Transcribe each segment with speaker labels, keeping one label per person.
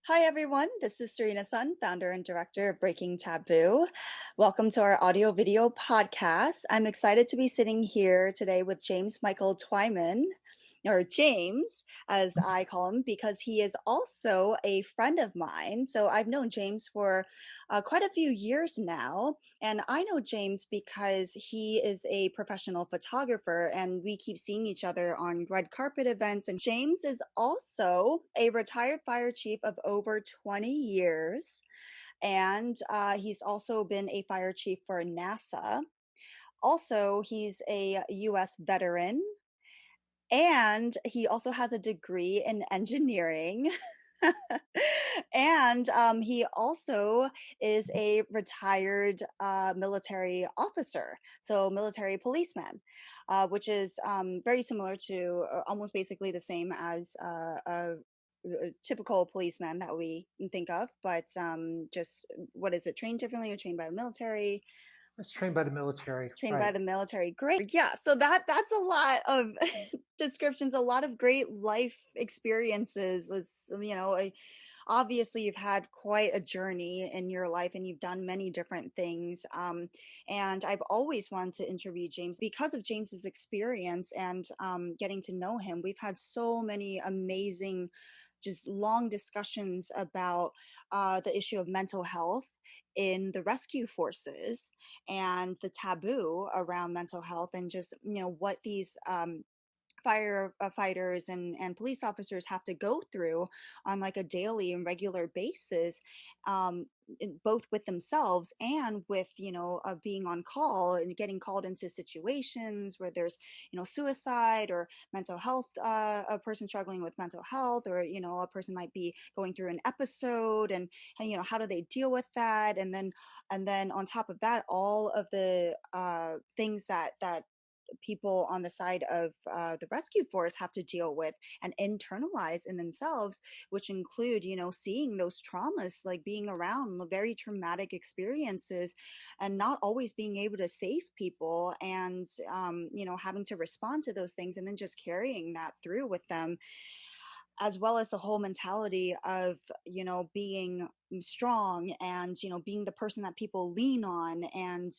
Speaker 1: Hi, everyone. This is Serena Sun, founder and director of Breaking Taboo. Welcome to our audio video podcast. I'm excited to be sitting here today with James Michael Twyman, or James, as I call him, because he is also a friend of mine. So I've known James for quite a few years now. And I know James because he is a professional photographer and we keep seeing each other on red carpet events. And James is also a retired fire chief of over 20 years. And he's also been a fire chief for NASA. Also, he's a US veteran and he also has a degree in engineering. And he also is a retired military officer, so military policeman, which is very similar to almost basically the same as a typical policeman that we think of, but just what is it, trained differently or trained by the military?
Speaker 2: It's trained by the military,
Speaker 1: Trained by
Speaker 2: right?
Speaker 1: the military. Great. Yeah. So that's a lot of descriptions, a lot of great life experiences. Obviously you've had quite a journey in your life and you've done many different things. And I've always wanted to interview James because of James's experience and getting to know him. We've had so many amazing, just long discussions about the issue of mental health in the rescue forces and the taboo around mental health and just what these firefighters and police officers have to go through on like a daily and regular basis, um, both with themselves and with being on call and getting called into situations where there's suicide or mental health, a person struggling with mental health, or a person might be going through an episode, and how do they deal with that, and then on top of that, all of the things that people on the side of the rescue force have to deal with and internalize in themselves, which include, seeing those traumas, like being around very traumatic experiences and not always being able to save people and, having to respond to those things and then just carrying that through with them, as well as the whole mentality of being strong and being the person that people lean on and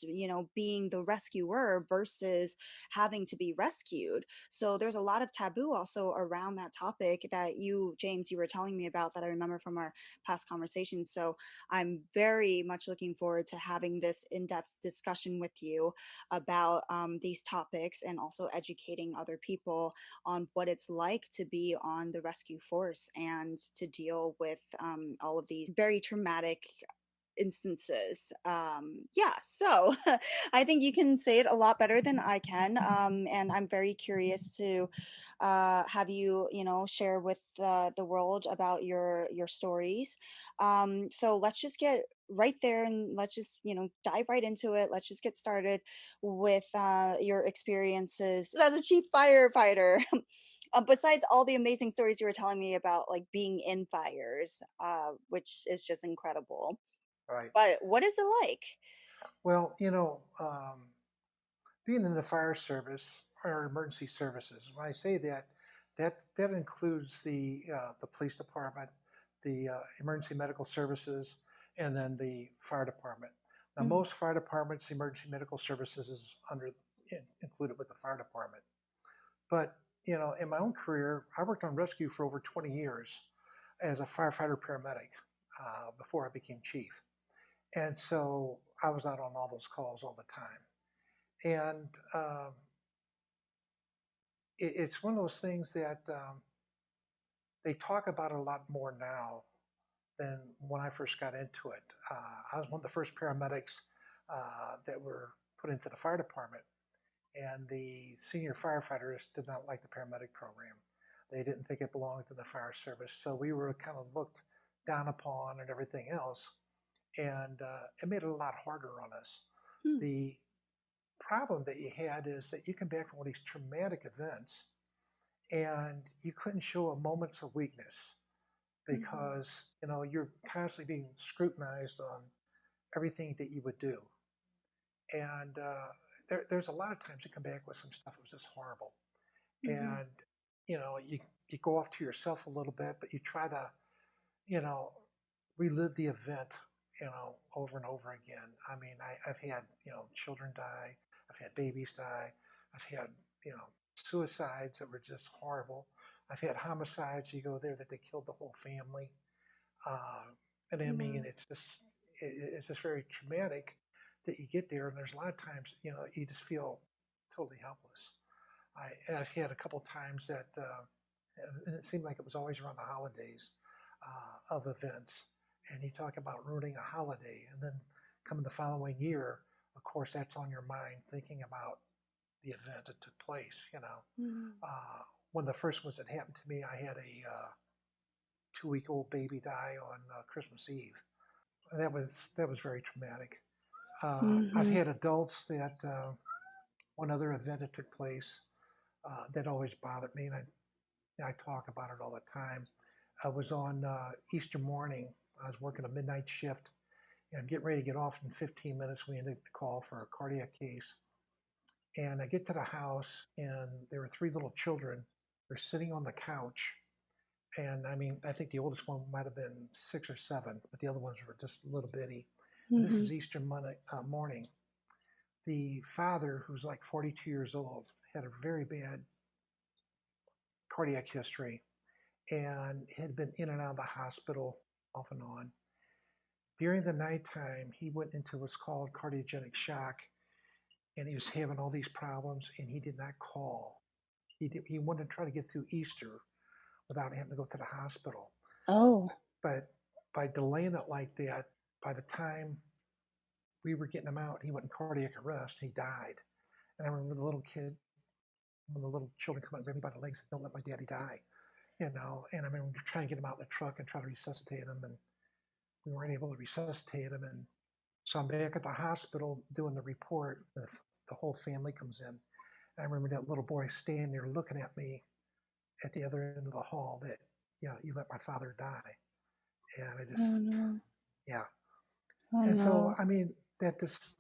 Speaker 1: being the rescuer versus having to be rescued. So there's a lot of taboo also around that topic that James, you were telling me about, that I remember from our past conversations. So I'm very much looking forward to having this in-depth discussion with you about these topics and also educating other people on what it's like to be on the rescue force and to deal with all of these very traumatic instances. Yeah, so I think you can say it a lot better than I can. And I'm very curious to have you, share with the world about your stories. So let's just get right there and let's just, dive right into it. Let's just get started with your experiences as a chief firefighter. Besides all the amazing stories you were telling me about, like being in fires, which is just incredible.
Speaker 2: Right.
Speaker 1: But what is it like?
Speaker 2: Well, being in the fire service or emergency services, when I say that, that includes the police department, the emergency medical services, and then the fire department. Now,
Speaker 1: Mm,
Speaker 2: most fire departments, emergency medical services is included with the fire department. But in my own career, I worked on rescue for over 20 years as a firefighter paramedic before I became chief. And so I was out on all those calls all the time. And it's one of those things that they talk about a lot more now than when I first got into it. I was one of the first paramedics that were put into the fire department, and the senior firefighters did not like the paramedic program. They didn't think it belonged to the fire service, so we were kind of looked down upon and everything else, and it made it a lot harder on us.
Speaker 1: mm,
Speaker 2: The problem that you had is that you come back from all these traumatic events and you couldn't show a moment's of weakness
Speaker 1: mhm,
Speaker 2: because you're constantly being scrutinized on everything that you would do. And there's a lot of times you come back with some stuff that was just horrible,
Speaker 1: mhm,
Speaker 2: and you go off to yourself a little bit, but you try to you know, relive the event, over and over again. I mean, I've had, children die, I've had babies die, I've had, you know, suicides that were just horrible. I've had homicides. You go there that they killed the whole family, uh, and I mean,
Speaker 1: Wow.
Speaker 2: it's just very traumatic that you get there, and there's a lot of times, you just feel totally helpless. I've had a couple times that, and it seemed like it was always around the holidays of events. And you talk about ruining a holiday, and then coming the following year, of course, that's on your mind, thinking about the event that took place.
Speaker 1: Mhm.
Speaker 2: Uh, one of the first ones that happened to me, I had a 2-week-old baby die on Christmas Eve. That was very traumatic. I've
Speaker 1: Mhm.
Speaker 2: had adults that one other event that took place that always bothered me, and I talk about it all the time. I was on Easter morning. I was working a midnight shift, and I'm getting ready to get off in 15 minutes. We ended the call for a cardiac case, and I get to the house, and there were three little children. They're sitting on the couch, and I mean, I think the oldest one might have been 6 or 7, but the other ones were just a little bitty. And this is
Speaker 1: Mhm.
Speaker 2: Easter morning. The father, who's like 42 years old, had a very bad cardiac history and had been in and out of the hospital off and on. During the nighttime, he went into what's called cardiogenic shock, and he was having all these problems, and he did not call. He wanted to try to get through Easter without having to go to the hospital.
Speaker 1: Oh.
Speaker 2: But by delaying it like that, by the time we were getting him out, he went in cardiac arrest. He died. And I remember the little kid, when the little children come up and grab me by the legs, don't let my daddy die, And I remember trying to get him out in the truck and try to resuscitate him, and we weren't able to resuscitate him. And so I'm back at the hospital doing the report. The whole family comes in. And I remember that little boy standing there looking at me at the other end of the hall that, yeah, you let my father die. And I
Speaker 1: Oh
Speaker 2: just,
Speaker 1: no.
Speaker 2: yeah.
Speaker 1: Oh
Speaker 2: And so,
Speaker 1: no.
Speaker 2: I mean, that just,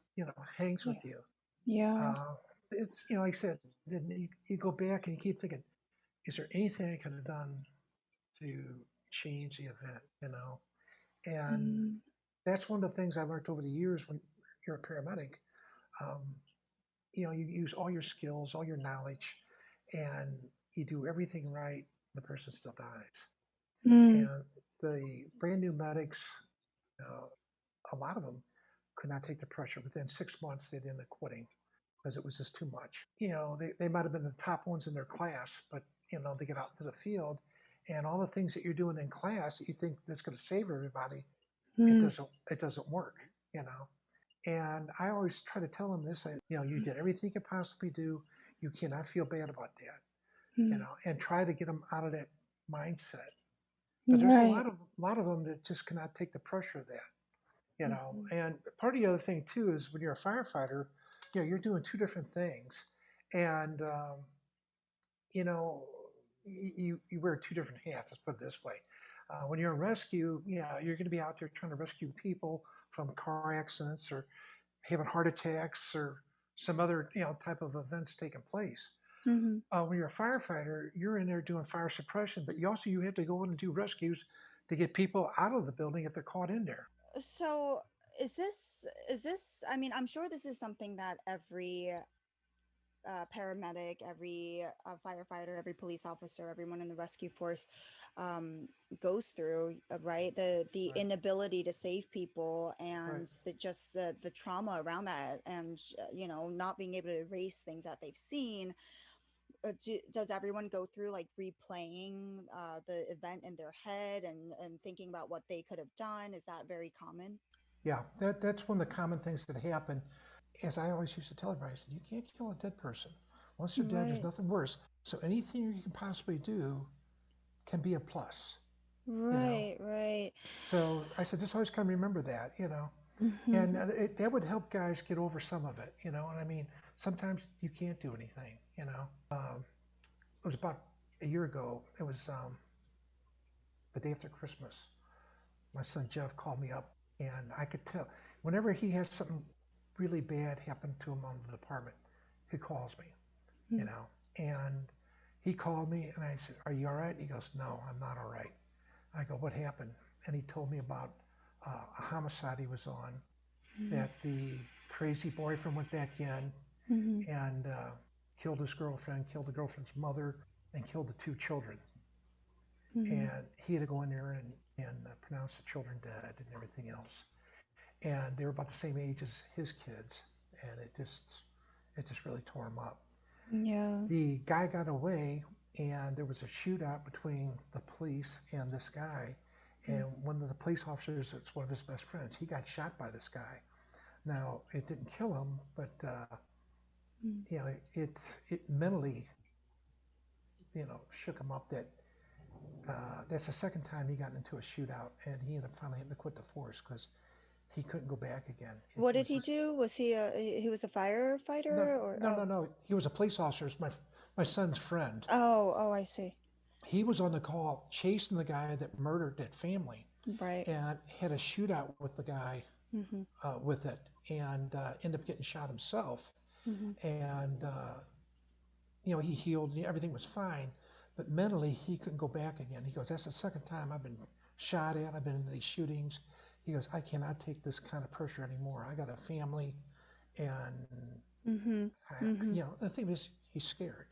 Speaker 2: hangs
Speaker 1: Yeah.
Speaker 2: with you.
Speaker 1: Yeah.
Speaker 2: Uh, it's, like I said, then you go back and you keep thinking, is there anything I could have done to change the event, And
Speaker 1: Mm.
Speaker 2: that's one of the things I learned over the years when you're a paramedic. Um, you use all your skills, all your knowledge, and you do everything right. The person still dies.
Speaker 1: Mm.
Speaker 2: And the brand new medics, uh, a lot of them could not take the pressure. Within 6 months, they'd end up quitting because it was just too much. They might have been the top ones in their class, but they get out into the field, and all the things that you're doing in class that you think that's going to save everybody, it
Speaker 1: Mm.
Speaker 2: doesn't work. You know, And I always try to tell them this, you did everything you could possibly do. You cannot feel bad about that,
Speaker 1: Mm.
Speaker 2: and try to get them out of that mindset. But there's a
Speaker 1: Right.
Speaker 2: lot of them that just cannot take the pressure of that,
Speaker 1: Mhm.
Speaker 2: And part of the other thing too is when you're a firefighter, you're doing two different things, and you know, you wear two different hats. Let's put it this way. When you're in rescue, you're going to be out there trying to rescue people from car accidents or having heart attacks or some other type of events taking place.
Speaker 1: Mhm.
Speaker 2: When you're a firefighter, you're in there doing fire suppression, but you have to go in and do rescues to get people out of the building if they're caught in there.
Speaker 1: So is this I mean, I'm sure this is something that every paramedic, every firefighter, every police officer, everyone in the rescue force um, goes through, right? The
Speaker 2: Right.
Speaker 1: inability to save people
Speaker 2: Right.
Speaker 1: and the trauma around that, and not being able to erase things that they've seen. Does everyone go through like replaying the event in their head and thinking about what they could have done? Is that very common?
Speaker 2: Yeah, that's one of the common things that happen. As I always used to tell everybody, I said, you can't kill a dead person. Once they're dead, there's
Speaker 1: Right.
Speaker 2: nothing worse. So anything you can possibly do can be a plus, you know.
Speaker 1: Right. Right.
Speaker 2: So I said, just always kind of remember that. And
Speaker 1: Hmm.
Speaker 2: that would help guys get over some of it. And I mean, sometimes you can't do anything. It was about a year ago. It was the day after Christmas. My son Jeff called me up, and I could tell whenever he has something really bad happen to him on the department, he calls me, you
Speaker 1: Hmm.
Speaker 2: know. And he called me, and I said, "Are you all right?" He goes, "No, I'm not all right." go, what happened? And he told me about a homicide he was on,
Speaker 1: Mhm.
Speaker 2: that the crazy boyfriend went back in
Speaker 1: Mhm.
Speaker 2: and killed his girlfriend, killed the girlfriend's mother, and killed the two children.
Speaker 1: Mhm.
Speaker 2: And he had to go in there and pronounce the children dead and everything else. And they were about the same age as his kids, and it just really tore him up.
Speaker 1: Yeah.
Speaker 2: The guy got away, and there was a shootout between the police and this guy.
Speaker 1: Mm.
Speaker 2: And one of the police officers, it's one of his best friends, he got shot by this guy. Now it didn't kill him, but
Speaker 1: Mm.
Speaker 2: it mentally shook him up. That's the second time he got into a shootout, and he ended up finally having to quit the force because he couldn't go back again. It
Speaker 1: What did
Speaker 2: was
Speaker 1: he
Speaker 2: just
Speaker 1: do? Was he was a
Speaker 2: no,
Speaker 1: firefighter or
Speaker 2: no, no, no. He was a police officer. It's my son's friend.
Speaker 1: oh, I see.
Speaker 2: He was on the call chasing the guy that murdered that family,
Speaker 1: Right.
Speaker 2: and had a shootout with the guy
Speaker 1: Mhm.
Speaker 2: with it, and ended up getting shot himself.
Speaker 1: Mhm.
Speaker 2: And he healed, and everything was fine, but mentally he couldn't go back again. He goes, "That's the second time I've been shot at. I've been in these shootings." He goes, "I cannot take this kind of pressure anymore. I got a family, and
Speaker 1: Mhm. Mhm.
Speaker 2: the thing is, he's scared,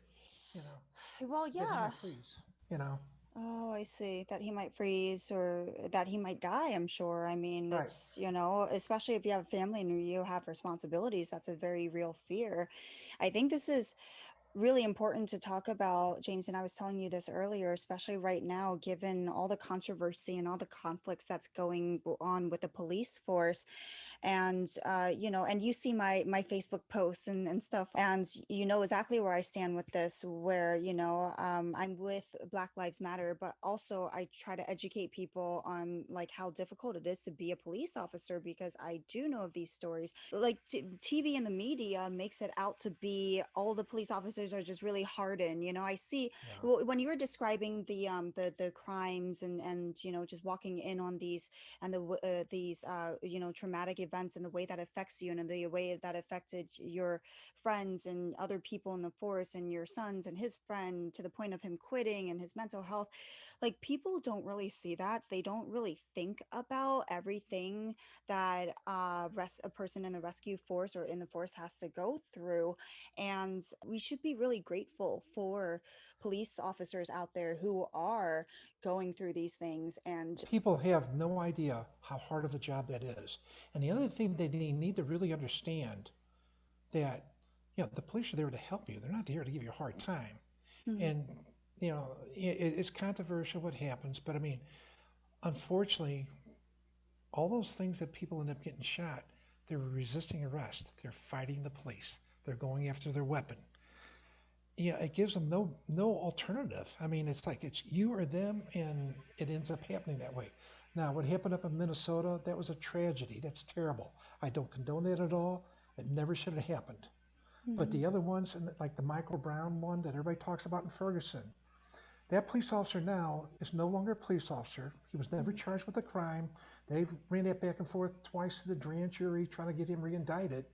Speaker 2: you know,
Speaker 1: Well,
Speaker 2: that he
Speaker 1: yeah.
Speaker 2: might freeze, you know."
Speaker 1: Oh, I see. That he might freeze or that he might die, I'm sure. I mean,
Speaker 2: Right.
Speaker 1: it's, especially if you have a family and you have responsibilities, that's a very real fear. I think this is really important to talk about, James, and I was telling you this earlier, especially right now, given all the controversy and all the conflicts that's going on with the police force. And and you see my Facebook posts and stuff, and you know exactly where I stand with this, where I'm with Black Lives Matter, but also I try to educate people on like how difficult it is to be a police officer, because I do know of these stories. Like TV and the media makes it out to be all the police officers are just really hardened. I see
Speaker 2: Yeah.
Speaker 1: when you were describing the crimes and just walking in on these and these traumatic events and the way that affects you and the way that affected your friends and other people in the force and your sons and his friend to the point of him quitting and his mental health. Like, people don't really see that. They don't really think about everything that a person in the rescue force or in the force has to go through. And we should be really grateful for police officers out there who are going through these things. And
Speaker 2: People have no idea how hard of a job that is. And the other thing they need to really understand, that the police are there to help you. They're not there to give you a hard time.
Speaker 1: Mhm.
Speaker 2: And it's controversial what happens, but I mean, unfortunately, all those things that people end up getting shot, they're resisting arrest. They're fighting the police. They're going after their weapon. It gives them no alternative. I mean, it's like it's you or them, and it ends up happening that way. Now, what happened up in Minnesota, that was a tragedy. That's terrible. I don't condone that at all. It never should have happened. But
Speaker 1: Mhm.
Speaker 2: the other ones, and like the Michael Brown one that everybody talks about in Ferguson, that police officer now is no longer a police officer. He was never
Speaker 1: Mhm.
Speaker 2: charged with a crime. They've ran that back and forth twice to the grand jury trying to get him reindicted,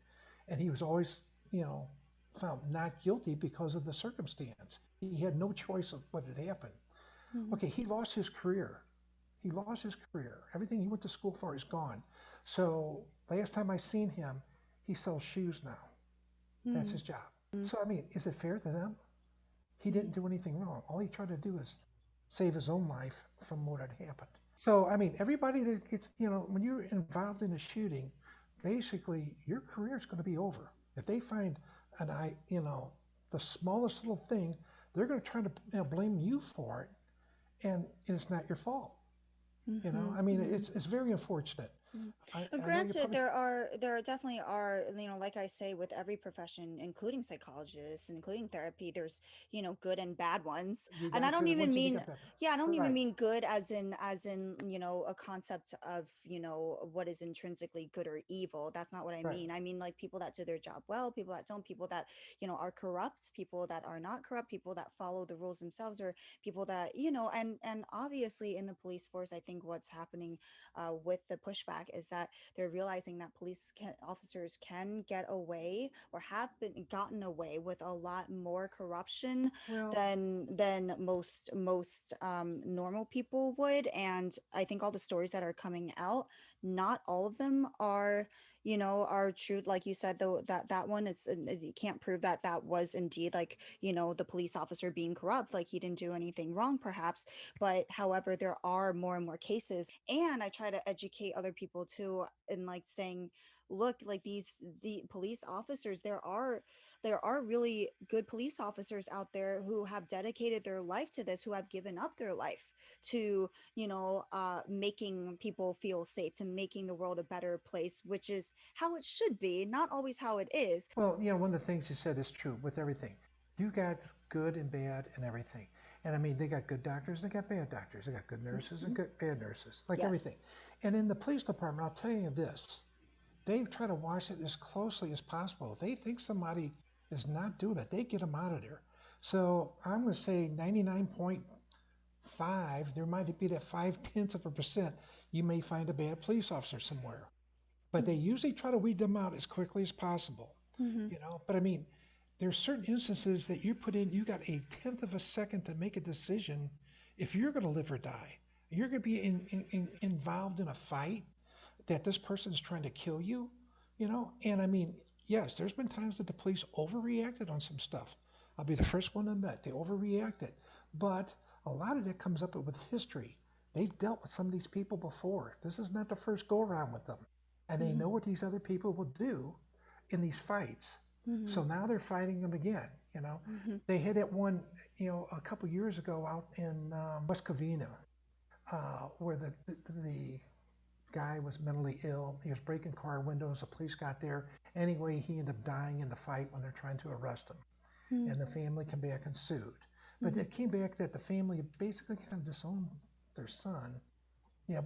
Speaker 2: and he was always, you know, found not guilty because of the circumstance. He had no choice of what had happened.
Speaker 1: Mhm.
Speaker 2: Okay, he lost his career. He lost his career. Everything he went to school for is gone. So last time I seen him, he sells shoes now. That's
Speaker 1: Mhm.
Speaker 2: his job. So I mean, is it fair to them? He
Speaker 1: Mhm.
Speaker 2: didn't do anything wrong. All he tried to do is save his own life from what had happened. So I mean, everybody that gets, when you're involved in a shooting, basically your career is going to be over. If they find an I, the smallest little thing, they're going to try to blame you for it, and it's not your fault.
Speaker 1: Mhm.
Speaker 2: I mean,
Speaker 1: Mhm.
Speaker 2: it's very unfortunate.
Speaker 1: Mhm.
Speaker 2: I know you
Speaker 1: Granted,
Speaker 2: probably
Speaker 1: there are definitely are, like I say, with every profession, including psychologists, including therapy, there's, good and bad ones.
Speaker 2: you
Speaker 1: And I
Speaker 2: got
Speaker 1: don't
Speaker 2: good
Speaker 1: even
Speaker 2: ones and you
Speaker 1: mean,
Speaker 2: got bad.
Speaker 1: yeah, I don't even
Speaker 2: Right,
Speaker 1: mean good as in, a concept of, what is intrinsically good or evil. That's not what I
Speaker 2: right.
Speaker 1: mean. I mean like people that do their job well, people that don't, people that, are corrupt, people that are not corrupt, people that follow the rules themselves, or people that, and obviously in the police force, I think what's happening with the pushback pushback is that they're realizing that officers can get away or have been gotten away with a lot more corruption
Speaker 2: Well,
Speaker 1: than most normal people would. And I think all the stories that are coming out, not all of them are, are true. Like you said, though, that one, it's you can't prove that that was indeed, like, the police officer being corrupt, like he didn't do anything wrong perhaps. But however, there are more and more cases, and I try to educate other people too, in like saying, look, like the police officers, there are really good police officers out there who have dedicated their life to this, who have given up their life to, making people feel safe, to making the world a better place, which is how it should be, not always how it is.
Speaker 2: well, one of the things you said is true with everything. You got good and bad and everything. And I mean, they got good doctors and they got bad doctors. They got good nurses and
Speaker 1: Mhm.
Speaker 2: good bad nurses, like everything.
Speaker 1: Yes.
Speaker 2: And in the police department, I'll tell you this, they try to watch it as closely as possible. If they think somebody is not doing it, they get them out of there. So I'm going to say 99.5, there might be that 0.5% you may find a bad police officer somewhere. But they usually try to weed them out as quickly as possible,
Speaker 1: Mm-hmm.
Speaker 2: But I mean, there's certain instances that you put in, you got a tenth of a second to make a decision if you're going to live or die. You're going to be involved in a fight that this person is trying to kill you. And I mean, yes, there's been times that the police overreacted on some stuff. I'll be the first one to admit they overreacted. But a lot of that comes up with history. They've dealt with some of these people before. This is not the first go around with them. And they
Speaker 1: Mm-hmm.
Speaker 2: know what these other people will do in these fights.
Speaker 1: Mm-hmm.
Speaker 2: So now they're fighting them again.
Speaker 1: Mm-hmm.
Speaker 2: They hit it one, a couple years ago out in West Covina, where the guy was mentally ill. He was breaking car windows. The police got there. Anyway, he ended up dying in the fight when they're trying to arrest him. And the family came back and sued. But
Speaker 1: Mm-hmm.
Speaker 2: it came back that the family basically kind of disowned their son,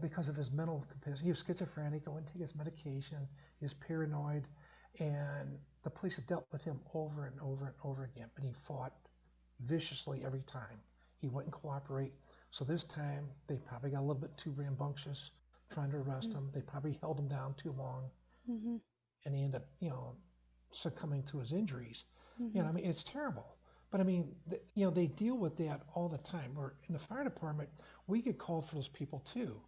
Speaker 2: because of his mental capacity. He was schizophrenic, he wouldn't take his medication, he was paranoid, and the police had dealt with him over and over and over again, but he fought viciously every time. He wouldn't cooperate. So this time they probably got a little bit too rambunctious trying to arrest him. They probably held him down too long,
Speaker 1: Mm-hmm.
Speaker 2: and he ended up, succumbing to his injuries.
Speaker 1: Mm-hmm.
Speaker 2: I mean, it's terrible. But I mean, they deal with that all the time. We're in the fire department, we get called for those people too.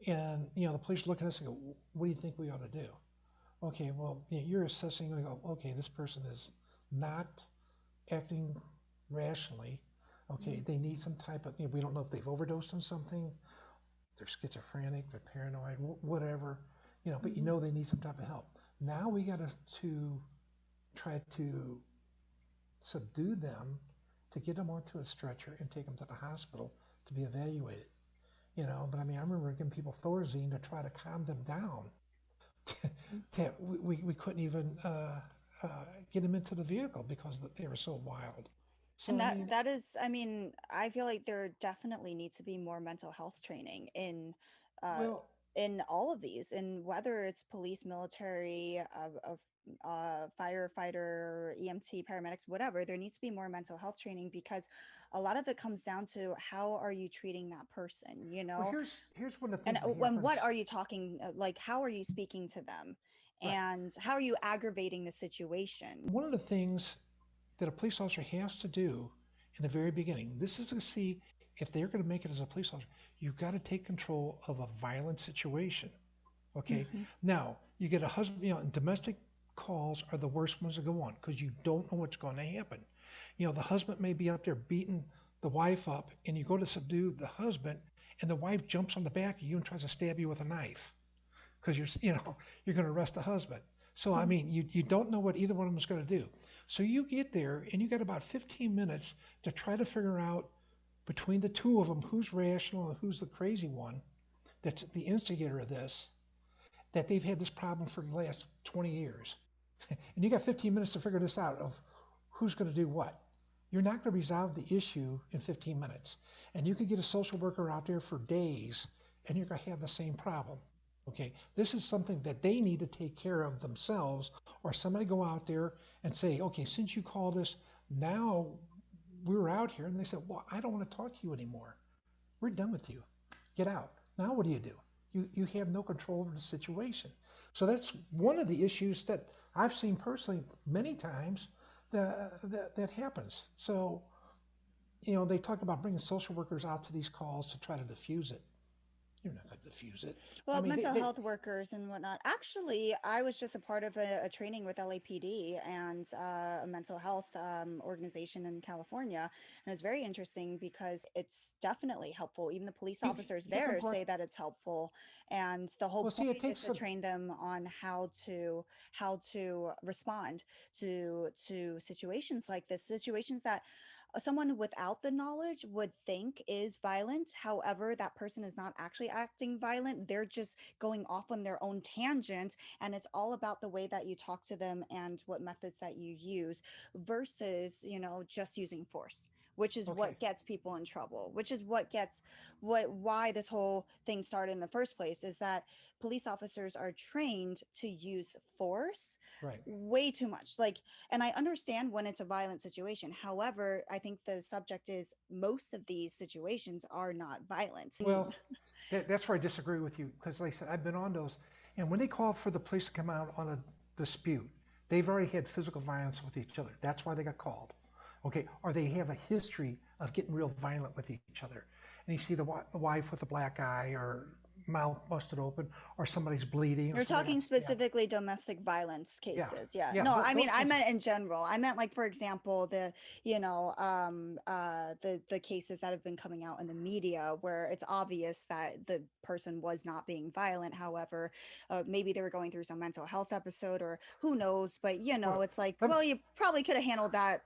Speaker 2: And the police look at us and go, "What do you think we ought to do?" Okay, well, you're assessing. We go, "Okay, this person is not acting rationally. Okay, they need some type of. We don't know if they've overdosed on something. They're schizophrenic. They're paranoid. Whatever. But
Speaker 1: Mm-hmm.
Speaker 2: they need some type of help. Now we got to try to subdue them, to get them onto a stretcher and take them to the hospital to be evaluated. But I mean, I remember giving people Thorazine to try to calm them down. That we couldn't even get them into the vehicle because they were so wild. So
Speaker 1: And
Speaker 2: I
Speaker 1: that
Speaker 2: mean,
Speaker 1: that is, I mean, I feel like there definitely needs to be more mental health training uh
Speaker 2: well,
Speaker 1: in all of these, and whether it's police, military, firefighter, EMT, paramedics, whatever, there needs to be more mental health training, because a lot of it comes down to how are you treating that person,
Speaker 2: well, here's one of the
Speaker 1: and
Speaker 2: things that
Speaker 1: when what
Speaker 2: happens.
Speaker 1: are you talking, like how are you speaking to them,
Speaker 2: Right.
Speaker 1: and how are you aggravating the situation?
Speaker 2: One of the things that a police officer has to do in the very beginning, this is to see if they're going to make it as a police officer. You've got to take control of a violent situation. Okay.
Speaker 1: Hmm.
Speaker 2: Now you get a husband. And domestic calls are the worst ones to go on because you don't know what's going to happen. The husband may be up there beating the wife up, and you go to subdue the husband, and the wife jumps on the back of you and tries to stab you with a knife because you're going to arrest the husband. So I
Speaker 1: Hmm.
Speaker 2: mean, you don't know what either one of them is going to do. So you get there, and you got about 15 minutes to try to figure out between the two of them who's rational and who's the crazy one that's the instigator of this, that they've had this problem for the last 20 years. And you got 15 minutes to figure this out of who's going to do what. You're not going to resolve the issue in 15 minutes. And you could get a social worker out there for days and you're going to have the same problem. Okay, this is something that they need to take care of themselves, or somebody go out there and say, okay, since you called us, now we're out here. And they said, well, I don't want to talk to you anymore. We're done with you. Get out. Now what do you do? you have no control over the situation. So that's one of the issues that I've seen personally many times that happens. So, they talk about bringing social workers out to these calls to try to diffuse it. You're not going to diffuse it. I
Speaker 1: Well,
Speaker 2: mean,
Speaker 1: mental health workers and whatnot. Actually, I was just a part of a training with LAPD and a mental health organization in California. And it's very interesting because it's definitely helpful. Even the police officers
Speaker 2: you can
Speaker 1: there say that it's helpful. And the whole
Speaker 2: well,
Speaker 1: point
Speaker 2: see, it
Speaker 1: is
Speaker 2: takes
Speaker 1: to
Speaker 2: some.
Speaker 1: train them on how to respond to situations like this, situations that someone without the knowledge would think is violent. However, that person is not actually acting violent. They're just going off on their own tangent. And it's all about the way that you talk to them and what methods that you use versus, just using force. Which is
Speaker 2: Okay,
Speaker 1: what gets people in trouble, which is why this whole thing started in the first place, is that police officers are trained to use force
Speaker 2: right.
Speaker 1: way too much. Like, and I understand when it's a violent situation. However, I think the subject is most of these situations are not violent.
Speaker 2: Well, that's where I disagree with you because, like I said, I've been on those, and when they call for the police to come out on a dispute, they've already had physical violence with each other. That's why they got called. Okay, or they have a history of getting real violent with each other, and you see the wife with a black eye or mouth busted open, or somebody's bleeding, or
Speaker 1: You're
Speaker 2: somebody
Speaker 1: talking
Speaker 2: got stabbed.
Speaker 1: specifically domestic violence
Speaker 2: Yeah,
Speaker 1: cases. Yeah.
Speaker 2: yeah,
Speaker 1: No, I mean,
Speaker 2: those
Speaker 1: I
Speaker 2: kinds of.
Speaker 1: meant in general. I meant like, for example, the cases that have been coming out in the media where it's obvious that the person was not being violent. However, maybe they were going through some mental health episode or who knows, but
Speaker 2: Well,
Speaker 1: it's like,
Speaker 2: let,
Speaker 1: well, you probably could have handled that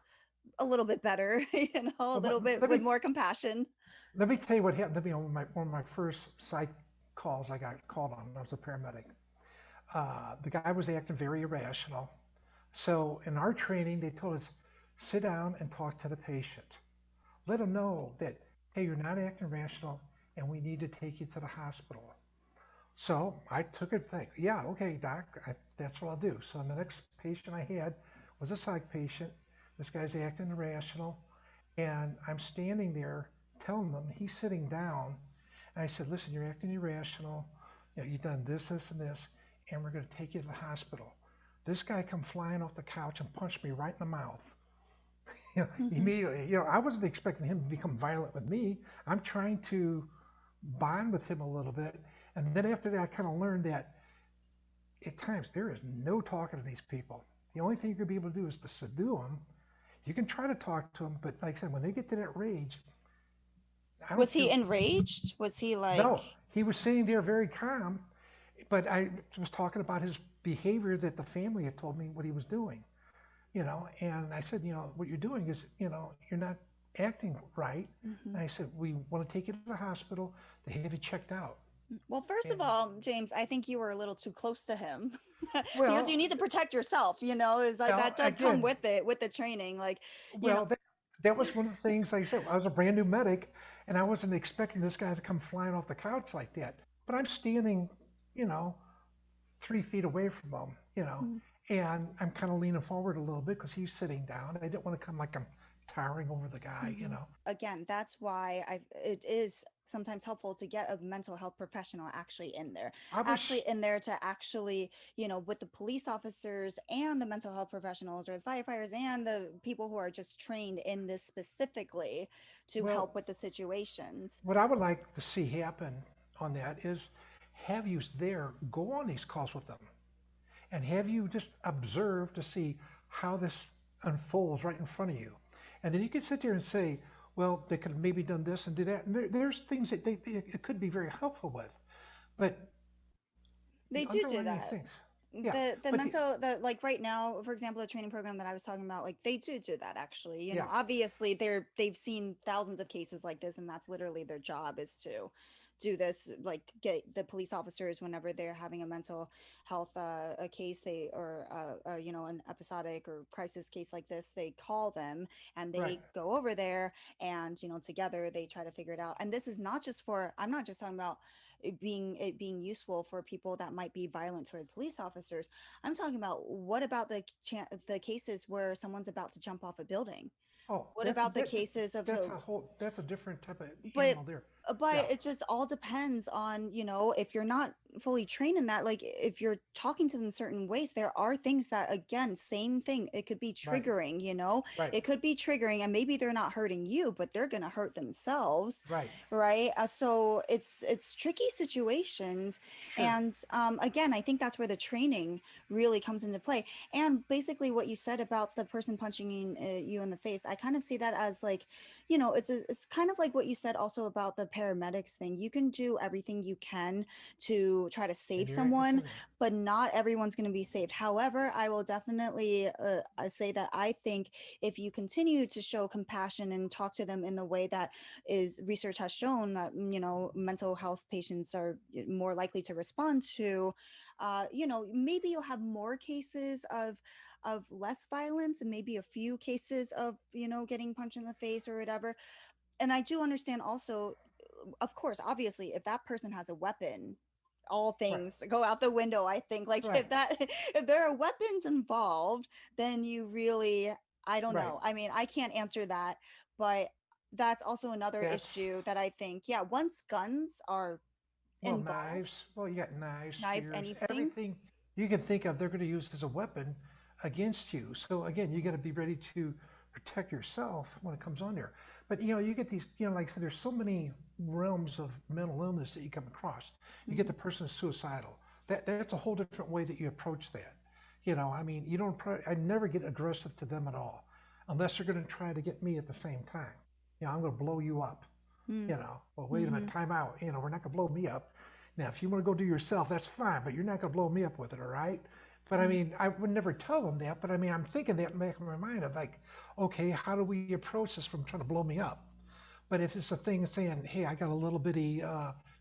Speaker 1: a little bit better, a
Speaker 2: well,
Speaker 1: little bit
Speaker 2: let
Speaker 1: with
Speaker 2: me
Speaker 1: more compassion.
Speaker 2: let me tell you what happened to me on one of my first psych calls I got called on when I was a paramedic. The guy was acting very irrational. So in our training, they told us, sit down and talk to the patient. Let them know that, hey, you're not acting rational and we need to take you to the hospital. So I took it, yeah, okay, doc, that's what I'll do. So the next patient I had was a psych patient. This guy's acting irrational. And I'm standing there telling them, he's sitting down. And I said, listen, you're acting irrational. You've done this, this, and this, and we're going to take you to the hospital. This guy come flying off the couch and punched me right in the mouth.
Speaker 1: Hmm.
Speaker 2: Immediately, I wasn't expecting him to become violent with me. I'm trying to bond with him a little bit. And then after that, I kind of learned that at times there is no talking to these people. The only thing you're going to be able to do is to subdue them. You can try to talk to them, but like I said, when they get to that rage, I don't
Speaker 1: Was
Speaker 2: care.
Speaker 1: he enraged? Was he like,
Speaker 2: No, he was sitting there very calm, but I was talking about his behavior that the family had told me what he was doing, and I said, what you're doing is, you're not acting right.
Speaker 1: mhm.
Speaker 2: And I said, we want to take you to the hospital to have you checked out.
Speaker 1: Well, first of
Speaker 2: And
Speaker 1: all, James, I think you were a little too close to him because
Speaker 2: well,
Speaker 1: you need to protect yourself, is like
Speaker 2: well,
Speaker 1: that does come
Speaker 2: again,
Speaker 1: with it, with the training. Like, you know,
Speaker 2: well, that was one of the things. Like I said, I was a brand new medic, and I wasn't expecting this guy to come flying off the couch like that. But I'm standing, you know, 3 feet away from him,
Speaker 1: mm,
Speaker 2: and I'm kind of leaning forward a little bit because he's sitting down. I didn't want to come like I'm towering over the guy.
Speaker 1: mhm. Again, that's why it is sometimes helpful to get a mental health professional
Speaker 2: I
Speaker 1: actually
Speaker 2: wish,
Speaker 1: in there to actually, with the police officers and the mental health professionals or the firefighters and the people who are just trained in this specifically to
Speaker 2: well,
Speaker 1: help with the situations.
Speaker 2: what I would like to see happen on that is have you there go on these calls with them and have you just observe to see how this unfolds right in front of you. And then you can sit there and say, well, they could have maybe done this and did that. And there's things that it could be very helpful with. But
Speaker 1: They
Speaker 2: the
Speaker 1: do
Speaker 2: underlying
Speaker 1: that.
Speaker 2: things, yeah,
Speaker 1: The
Speaker 2: but the,
Speaker 1: mental, the like right now, for example, the training program that I was talking about, like they do that actually.
Speaker 2: yeah,
Speaker 1: Obviously they've seen thousands of cases like this, and that's literally their job, is to do this, like get the police officers whenever they're having a mental health a case, they or an episodic or crisis case like this, they call them and
Speaker 2: right.
Speaker 1: they go over there, and together they try to figure it out. And this is not just for, I'm not just talking about it being useful for people that might be violent toward police officers. I'm talking about, what about the cases where someone's about to jump off a building?
Speaker 2: Oh,
Speaker 1: What about the cases of
Speaker 2: that's a different type of
Speaker 1: but
Speaker 2: animal there.
Speaker 1: But
Speaker 2: Yeah,
Speaker 1: it just all depends on, if you're not fully trained in that, like if you're talking to them certain ways, there are things that, again, same thing, it could be
Speaker 2: right,
Speaker 1: triggering.
Speaker 2: right,
Speaker 1: It could be triggering, and maybe they're not hurting you, but they're going to hurt themselves,
Speaker 2: right.
Speaker 1: right? So it's tricky situations.
Speaker 2: Sure.
Speaker 1: And again, I think that's where the training really comes into play. And basically what you said about the person punching you in the face, I kind of see that as like, it's kind of like what you said also about the paramedics thing. You can do everything you can to try to
Speaker 2: And
Speaker 1: save
Speaker 2: you're at your
Speaker 1: someone,
Speaker 2: limit.
Speaker 1: but not everyone's going to be saved. However, I will definitely say that I think if you continue to show compassion and talk to them in the way that is research has shown that, mental health patients are more likely to respond to, maybe you'll have more cases of less violence and maybe a few cases of, getting punched in the face or whatever. And I do understand also, of course, obviously, if that person has a weapon, all
Speaker 2: Right,
Speaker 1: things go out the window. I think, like,
Speaker 2: right,
Speaker 1: if there are weapons involved, then you really, I don't
Speaker 2: right.
Speaker 1: know. I mean, I can't answer that, but that's also another
Speaker 2: That's,
Speaker 1: issue that I think, yeah, once guns are
Speaker 2: well,
Speaker 1: involved,
Speaker 2: knives. Well, you got knives,
Speaker 1: knives,
Speaker 2: spears,
Speaker 1: anything.
Speaker 2: everything you can think of, they're going to use as a weapon against you. So again, you got to be ready to protect yourself when it comes on there. But you get these, like I said, there's so many realms of mental illness that you come across. You get
Speaker 1: Hmm.
Speaker 2: the person who's suicidal. That's a whole different way that you approach that. I mean, you don't. I never get aggressive to them at all, unless they're going to try to get me at the same time. I'm going to blow you up. Well, wait a minute,
Speaker 1: Hmm.
Speaker 2: time out. We're not going to blow me up. Now, if you want to go do yourself, that's fine, but you're not going to blow me up with it, all right? But I
Speaker 1: Hmm.
Speaker 2: mean, I would never tell them that, but I mean, I'm thinking that in the back of my mind of like, okay, how do we approach this from trying to blow me up? But if it's a thing saying, hey, I got a little bitty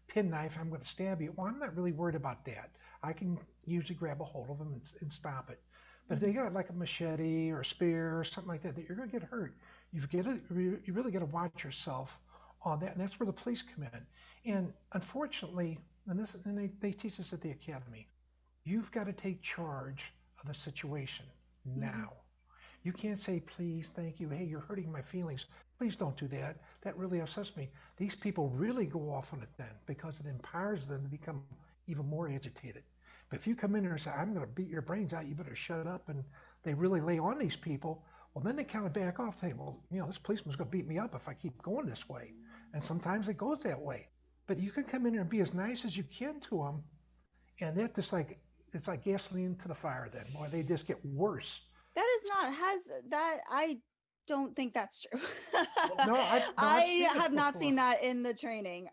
Speaker 2: penknife, I'm going to stab you, well, I'm not really worried about that. I can usually grab a hold of them and stop it. But if they
Speaker 1: Hmm.
Speaker 2: got like a machete or a spear or something like that, that you're going to get hurt. You really got to watch yourself on that, and that's where the police come in. And unfortunately, and they teach us at the academy, you've got to take charge of the situation
Speaker 1: Hmm.
Speaker 2: now. You can't say, please, thank you, hey, you're hurting my feelings. Please don't do that. That really upsets me. These people really go off on it then because it empowers them to become even more agitated. But if you come in there and say, I'm going to beat your brains out, you better shut up, and they really lay on these people, well, then they kind of back off. Hey, well, this policeman's going to beat me up if I keep going this way. And sometimes it goes that way. But you can come in there and be as nice as you can to them, and that just like, it's like gasoline to the fire then. Boy, they just get worse.
Speaker 1: That is not has that I don't think that's true.
Speaker 2: Well, no, I've
Speaker 1: I
Speaker 2: seen it
Speaker 1: have not seen
Speaker 2: before.
Speaker 1: that in the training.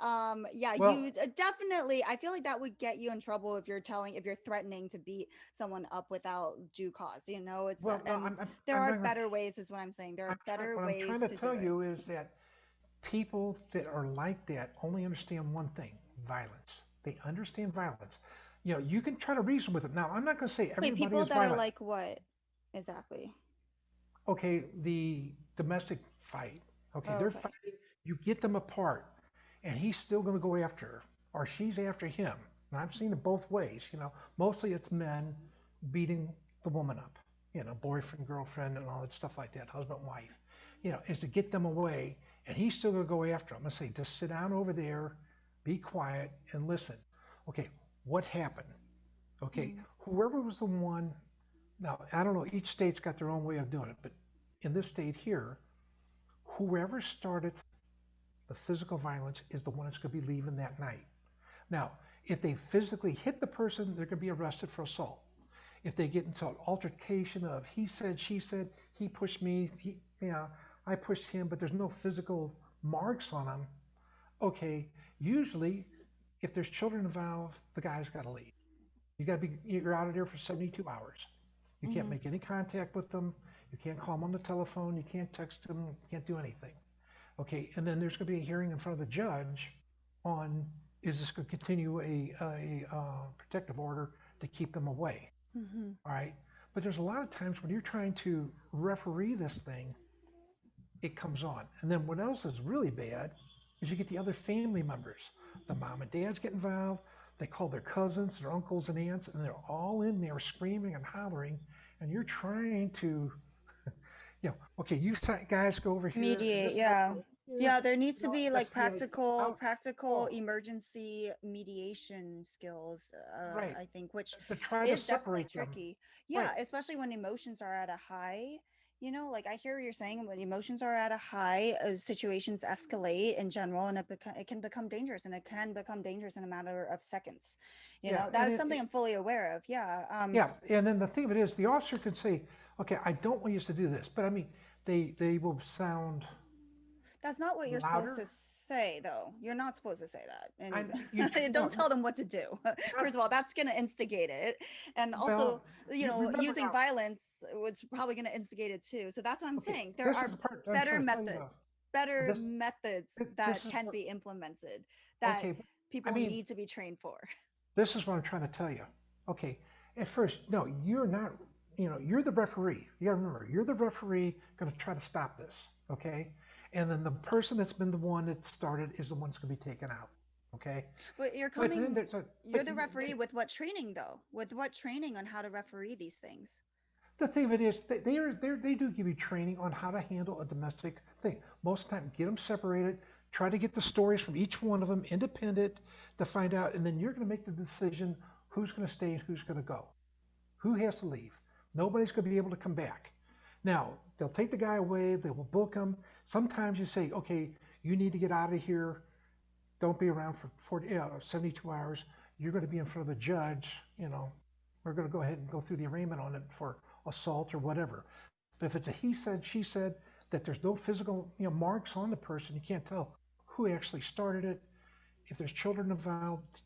Speaker 1: Yeah,
Speaker 2: Well,
Speaker 1: you definitely, I feel like that would get you in trouble if you're threatening to beat someone up without due cause, it's
Speaker 2: no,
Speaker 1: and there
Speaker 2: I'm
Speaker 1: are
Speaker 2: not gonna.
Speaker 1: better ways is what I'm saying. There are better
Speaker 2: What I'm trying
Speaker 1: ways
Speaker 2: to
Speaker 1: to do
Speaker 2: tell
Speaker 1: it.
Speaker 2: you is that people that are like that only understand one thing: violence. They understand violence. You can try to reason with them. Now, I'm not going to say
Speaker 1: Wait,
Speaker 2: everybody
Speaker 1: people
Speaker 2: is
Speaker 1: that are
Speaker 2: violent.
Speaker 1: like what exactly?
Speaker 2: Okay, the domestic fight. Okay,
Speaker 1: Oh,
Speaker 2: they're
Speaker 1: okay.
Speaker 2: fighting. You get them apart, and he's still going to go after her, or she's after him. And I've seen it both ways. Mostly it's men beating the woman up. Boyfriend, girlfriend, and all that stuff like that, husband, wife. Is to get them away, and he's still going to go after them and say, just sit down over there, be quiet, and listen. Okay, what happened? Okay,
Speaker 1: Mm-hmm.
Speaker 2: whoever was the one. Now, I don't know, each state's got their own way of doing it, but in this state here, whoever started the physical violence is the one that's going to be leaving that night. Now, if they physically hit the person, they're going to be arrested for assault. If they get into an altercation of he said, she said, he pushed me, I pushed him, but there's no physical marks on them, okay, usually if there's children involved, the guy's got to leave. You're out of there for 72 hours. You can't
Speaker 1: Mm-hmm.
Speaker 2: make any contact with them. You can't call them on the telephone. You can't text them. You can't do anything. Okay, and then there's going to be a hearing in front of the judge on is this going to continue a protective order to keep them away.
Speaker 1: Mm-hmm.
Speaker 2: All right, but there's a lot of times when you're trying to referee this thing, it comes on. And then what else is really bad is you get the other family members. The mom and dads get involved. They call their cousins, their uncles and aunts, and they're all in there screaming and hollering. And you're trying to, okay, you guys go over here, and
Speaker 1: Mediate,
Speaker 2: this side,
Speaker 1: yeah.
Speaker 2: Yeah,
Speaker 1: Yeah, there needs to be like
Speaker 2: that's the idea.
Speaker 1: practical
Speaker 2: Oh,
Speaker 1: emergency mediation skills,
Speaker 2: right.
Speaker 1: I think, which
Speaker 2: To try to
Speaker 1: is definitely
Speaker 2: separate them.
Speaker 1: tricky. Yeah,
Speaker 2: Right.
Speaker 1: especially when emotions are at a high. Like I hear what you're saying, when emotions are at a high, situations escalate in general, and it can become dangerous, and it can become dangerous in a matter of seconds.
Speaker 2: Yeah.
Speaker 1: That is something I'm fully aware of. Yeah.
Speaker 2: Yeah. And then the thing of it is, the officer can say, "Okay, I don't want you to do this," but I mean, they will sound
Speaker 1: That's not what you're supposed
Speaker 2: louder.
Speaker 1: to say, though. You're not supposed to say that. And
Speaker 2: And you no,
Speaker 1: don't tell them what to do.
Speaker 2: not
Speaker 1: First of all, that's going to instigate it. And also,
Speaker 2: well. You remember
Speaker 1: using
Speaker 2: now.
Speaker 1: violence was probably going to instigate it too. So that's what I'm
Speaker 2: Okay,
Speaker 1: saying. There
Speaker 2: this is
Speaker 1: are
Speaker 2: the part I'm
Speaker 1: better
Speaker 2: trying to tell you about.
Speaker 1: methods, better
Speaker 2: This
Speaker 1: methods
Speaker 2: this
Speaker 1: that
Speaker 2: is
Speaker 1: can
Speaker 2: what.
Speaker 1: be implemented that
Speaker 2: Okay, I
Speaker 1: people
Speaker 2: mean,
Speaker 1: need to be trained for.
Speaker 2: this is what I'm trying to tell you. Okay, at first, no, you're not. You're the referee. You got to remember, you're the referee going to try to stop this. Okay, and then the person that's been the one that started is the one that's going to be taken out. Okay,
Speaker 1: But
Speaker 2: but then there's a
Speaker 1: you're
Speaker 2: but
Speaker 1: the referee with what training, though? With what training on how to referee these things?
Speaker 2: the thing of it is, they do give you training on how to handle a domestic thing. Most of the time, get them separated. Try to get the stories from each one of them independent to find out, and then you're going to make the decision who's going to stay and who's going to go. Who has to leave? Nobody's going to be able to come back. Now, they'll take the guy away, they will book him. Sometimes you say, okay, you need to get out of here. Don't be around for 72 hours. You're going to be in front of the judge. We're going to go ahead and go through the arraignment on it for assault or whatever. But if it's a he said, she said, that there's no physical marks on the person, you can't tell who actually started it. If there's children involved,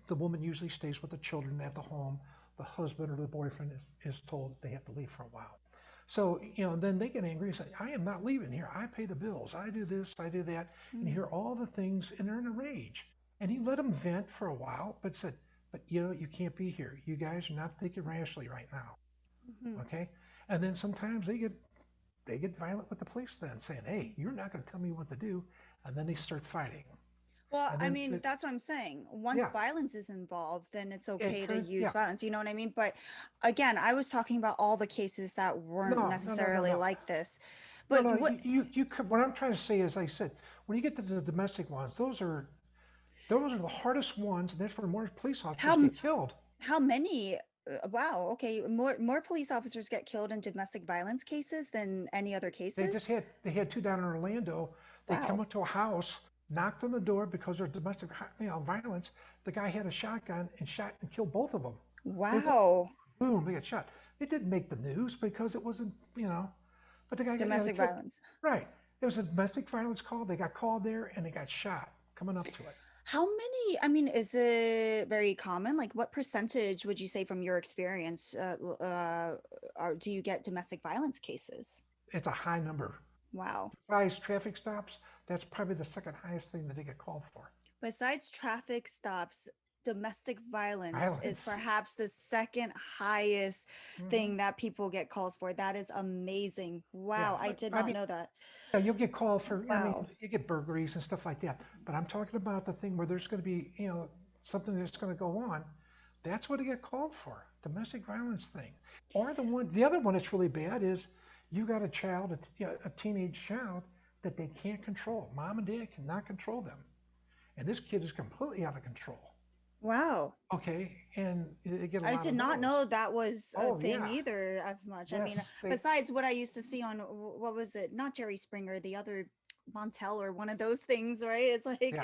Speaker 2: the woman usually stays with the children at the home. The husband or the boyfriend is told they have to leave for a while. So, then they get angry and say, I am not leaving here. I pay the bills. I do this, I do that. And you hear all the things, and they're in a rage. And he let them vent for a while, but said, but you can't be here. You guys are not thinking rationally right now.
Speaker 1: Mm-hmm.
Speaker 2: Okay? And then sometimes they get violent with the police then, saying, hey, you're not going to tell me what to do. And then they start fighting.
Speaker 1: Well,
Speaker 2: And
Speaker 1: I
Speaker 2: then,
Speaker 1: mean, that's what I'm saying. Once
Speaker 2: yeah,
Speaker 1: violence is involved, then it's
Speaker 2: it
Speaker 1: okay to
Speaker 2: turns,
Speaker 1: use
Speaker 2: yeah.
Speaker 1: violence. You know what I mean? But again, I was talking about all the cases that weren't
Speaker 2: No, no, no, no,
Speaker 1: necessarily
Speaker 2: no.
Speaker 1: like this.
Speaker 2: No,
Speaker 1: But
Speaker 2: no, you could, what I'm trying to say is, I said, when you get to the domestic ones, those are the hardest ones, and that's where more police officers
Speaker 1: how
Speaker 2: get killed.
Speaker 1: how many? Wow, okay, more police officers get killed in domestic violence cases than any other cases.
Speaker 2: They had two down in Orlando. They come
Speaker 1: Wow,
Speaker 2: up to a house, knocked on the door because there's domestic violence. The guy had a shotgun and shot and killed both of them. They both,
Speaker 1: wow,
Speaker 2: boom, they got shot. It didn't make the news because it wasn't, but the guy got, they
Speaker 1: domestic
Speaker 2: killed.
Speaker 1: violence.
Speaker 2: Right. It was a domestic violence call. They got called there and they got shot coming up to it.
Speaker 1: How many, I mean, is it very common? Like, what percentage would you say from your experience, do you get domestic violence cases?
Speaker 2: It's a high number.
Speaker 1: Wow.
Speaker 2: Besides traffic stops, that's probably the second highest thing that they get called for.
Speaker 1: Besides traffic stops, domestic violence is
Speaker 2: Violence.
Speaker 1: perhaps the second highest
Speaker 2: Hmm.
Speaker 1: thing that people get calls for. That is amazing. Wow,
Speaker 2: Yeah,
Speaker 1: I
Speaker 2: but
Speaker 1: did
Speaker 2: I
Speaker 1: not
Speaker 2: mean,
Speaker 1: know that.
Speaker 2: yeah, you'll get called for. I
Speaker 1: Wow.
Speaker 2: mean, you get burglaries and stuff like that. But I'm talking about the thing where there's going to be, something that's going to go on. That's what they get called for. Domestic violence thing. Or the other one that's really bad is you got a child, a teenage child that they can't control. Mom and dad cannot control them, and this kid is completely out of control.
Speaker 1: Wow.
Speaker 2: Okay, and they get a
Speaker 1: I
Speaker 2: lot
Speaker 1: did
Speaker 2: of
Speaker 1: not know
Speaker 2: those.
Speaker 1: that was a
Speaker 2: Oh
Speaker 1: thing
Speaker 2: yeah,
Speaker 1: either as much. I mean,
Speaker 2: yes, they,
Speaker 1: besides what I used to see on what was it? Not Jerry Springer, the other Montel or one of those things, right? It's like
Speaker 2: yeah,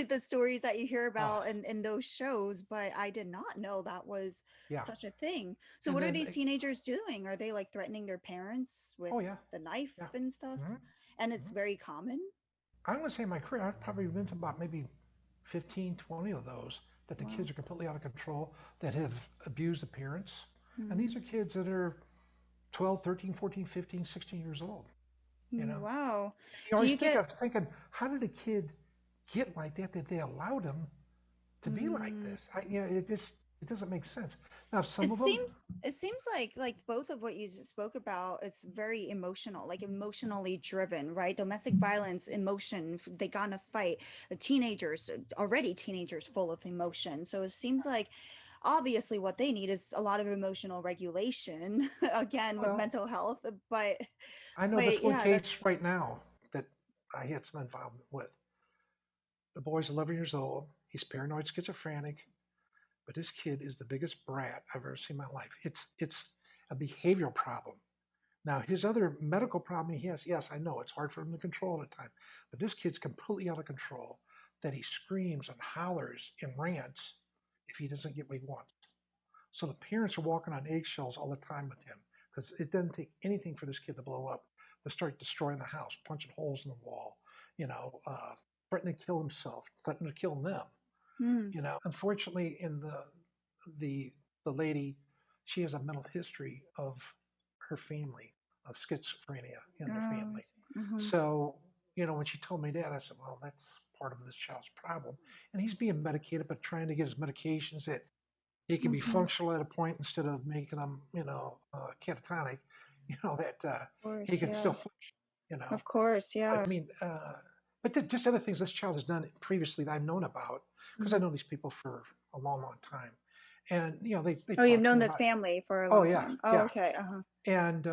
Speaker 1: the stories that you hear
Speaker 2: oh
Speaker 1: about in those shows, but I did not know that was
Speaker 2: yeah,
Speaker 1: such a thing. So
Speaker 2: and
Speaker 1: what are
Speaker 2: then
Speaker 1: these teenagers doing? Are they like threatening their parents with
Speaker 2: oh yeah,
Speaker 1: the knife
Speaker 2: yeah.
Speaker 1: and stuff?
Speaker 2: Hmm.
Speaker 1: And it's
Speaker 2: Hmm.
Speaker 1: very common?
Speaker 2: I'm going to say in my career, I've probably been to about maybe 15, 20 of those that the
Speaker 1: Wow.
Speaker 2: kids are completely out of control, that have abused the parents. And these are
Speaker 1: Mm.
Speaker 2: kids that are 12, 13, 14, 15, 16 years old, you know.
Speaker 1: Wow.
Speaker 2: You
Speaker 1: Do
Speaker 2: always
Speaker 1: you
Speaker 2: think, I
Speaker 1: get
Speaker 2: was thinking, how did a kid get like that, that they allowed him to be like
Speaker 1: mm,
Speaker 2: this? It doesn't make sense. Now,
Speaker 1: it
Speaker 2: some of them,
Speaker 1: seems like both of what you just spoke about, it's very emotional, like emotionally driven, right? Domestic violence, emotion, they got in a fight. Teenagers, already teenagers full of emotion. So it seems like obviously what they need is a lot of emotional regulation again with
Speaker 2: well,
Speaker 1: mental health, but
Speaker 2: I know this
Speaker 1: but
Speaker 2: one
Speaker 1: yeah, that's
Speaker 2: case right now that he had some involvement with. The boy's 11 years old. He's paranoid schizophrenic, but this kid is the biggest brat I've ever seen in my life. It's a behavioral problem. Now, his other medical problem he has, yes, I know it's hard for him to control at the time, but this kid's completely out of control. That he screams and hollers and rants if he doesn't get what he wants. So the parents are walking on eggshells all the time with him because it doesn't take anything for this kid to blow up, to start destroying the house, punching holes in the wall, threatening to kill himself, threatening to kill them.
Speaker 1: Mm.
Speaker 2: Unfortunately, in the the lady, she has a mental history of her family of schizophrenia in the
Speaker 1: Oh, I
Speaker 2: family.
Speaker 1: see. Mhm.
Speaker 2: So, when she told me that, I said, well, that's part of this child's problem. And he's being medicated, but trying to get his medications that he can be
Speaker 1: Mhm.
Speaker 2: functional at a point instead of making him, catatonic, that
Speaker 1: Of
Speaker 2: he
Speaker 1: course,
Speaker 2: can still
Speaker 1: yeah.
Speaker 2: function,
Speaker 1: Of course,
Speaker 2: But
Speaker 1: yeah.
Speaker 2: I mean, but just other things this child has done previously that I've known about because I
Speaker 1: Mhm.
Speaker 2: know these people for a long, long time. And, they
Speaker 1: Oh, you've
Speaker 2: talk to
Speaker 1: known
Speaker 2: me
Speaker 1: this
Speaker 2: about,
Speaker 1: family for a
Speaker 2: oh,
Speaker 1: long
Speaker 2: yeah,
Speaker 1: time. Oh,
Speaker 2: yeah.
Speaker 1: okay. Uh-huh.
Speaker 2: And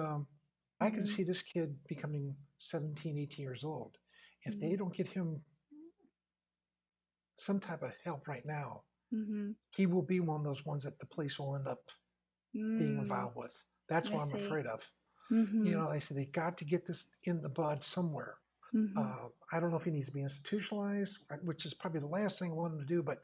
Speaker 2: I can
Speaker 1: Mhm.
Speaker 2: see this kid becoming 17, 18 years old. If they
Speaker 1: Mhm.
Speaker 2: don't get him some type of help right now,
Speaker 1: Mhm.
Speaker 2: he will be one of those ones that the police will end up being
Speaker 1: Mm.
Speaker 2: involved with. That's
Speaker 1: I
Speaker 2: what I'm
Speaker 1: see.
Speaker 2: afraid of.
Speaker 1: Mhm.
Speaker 2: I said they got to get this in the bud somewhere.
Speaker 1: Mhm.
Speaker 2: I don't know if he needs to be institutionalized, which is probably the last thing I want him to do, but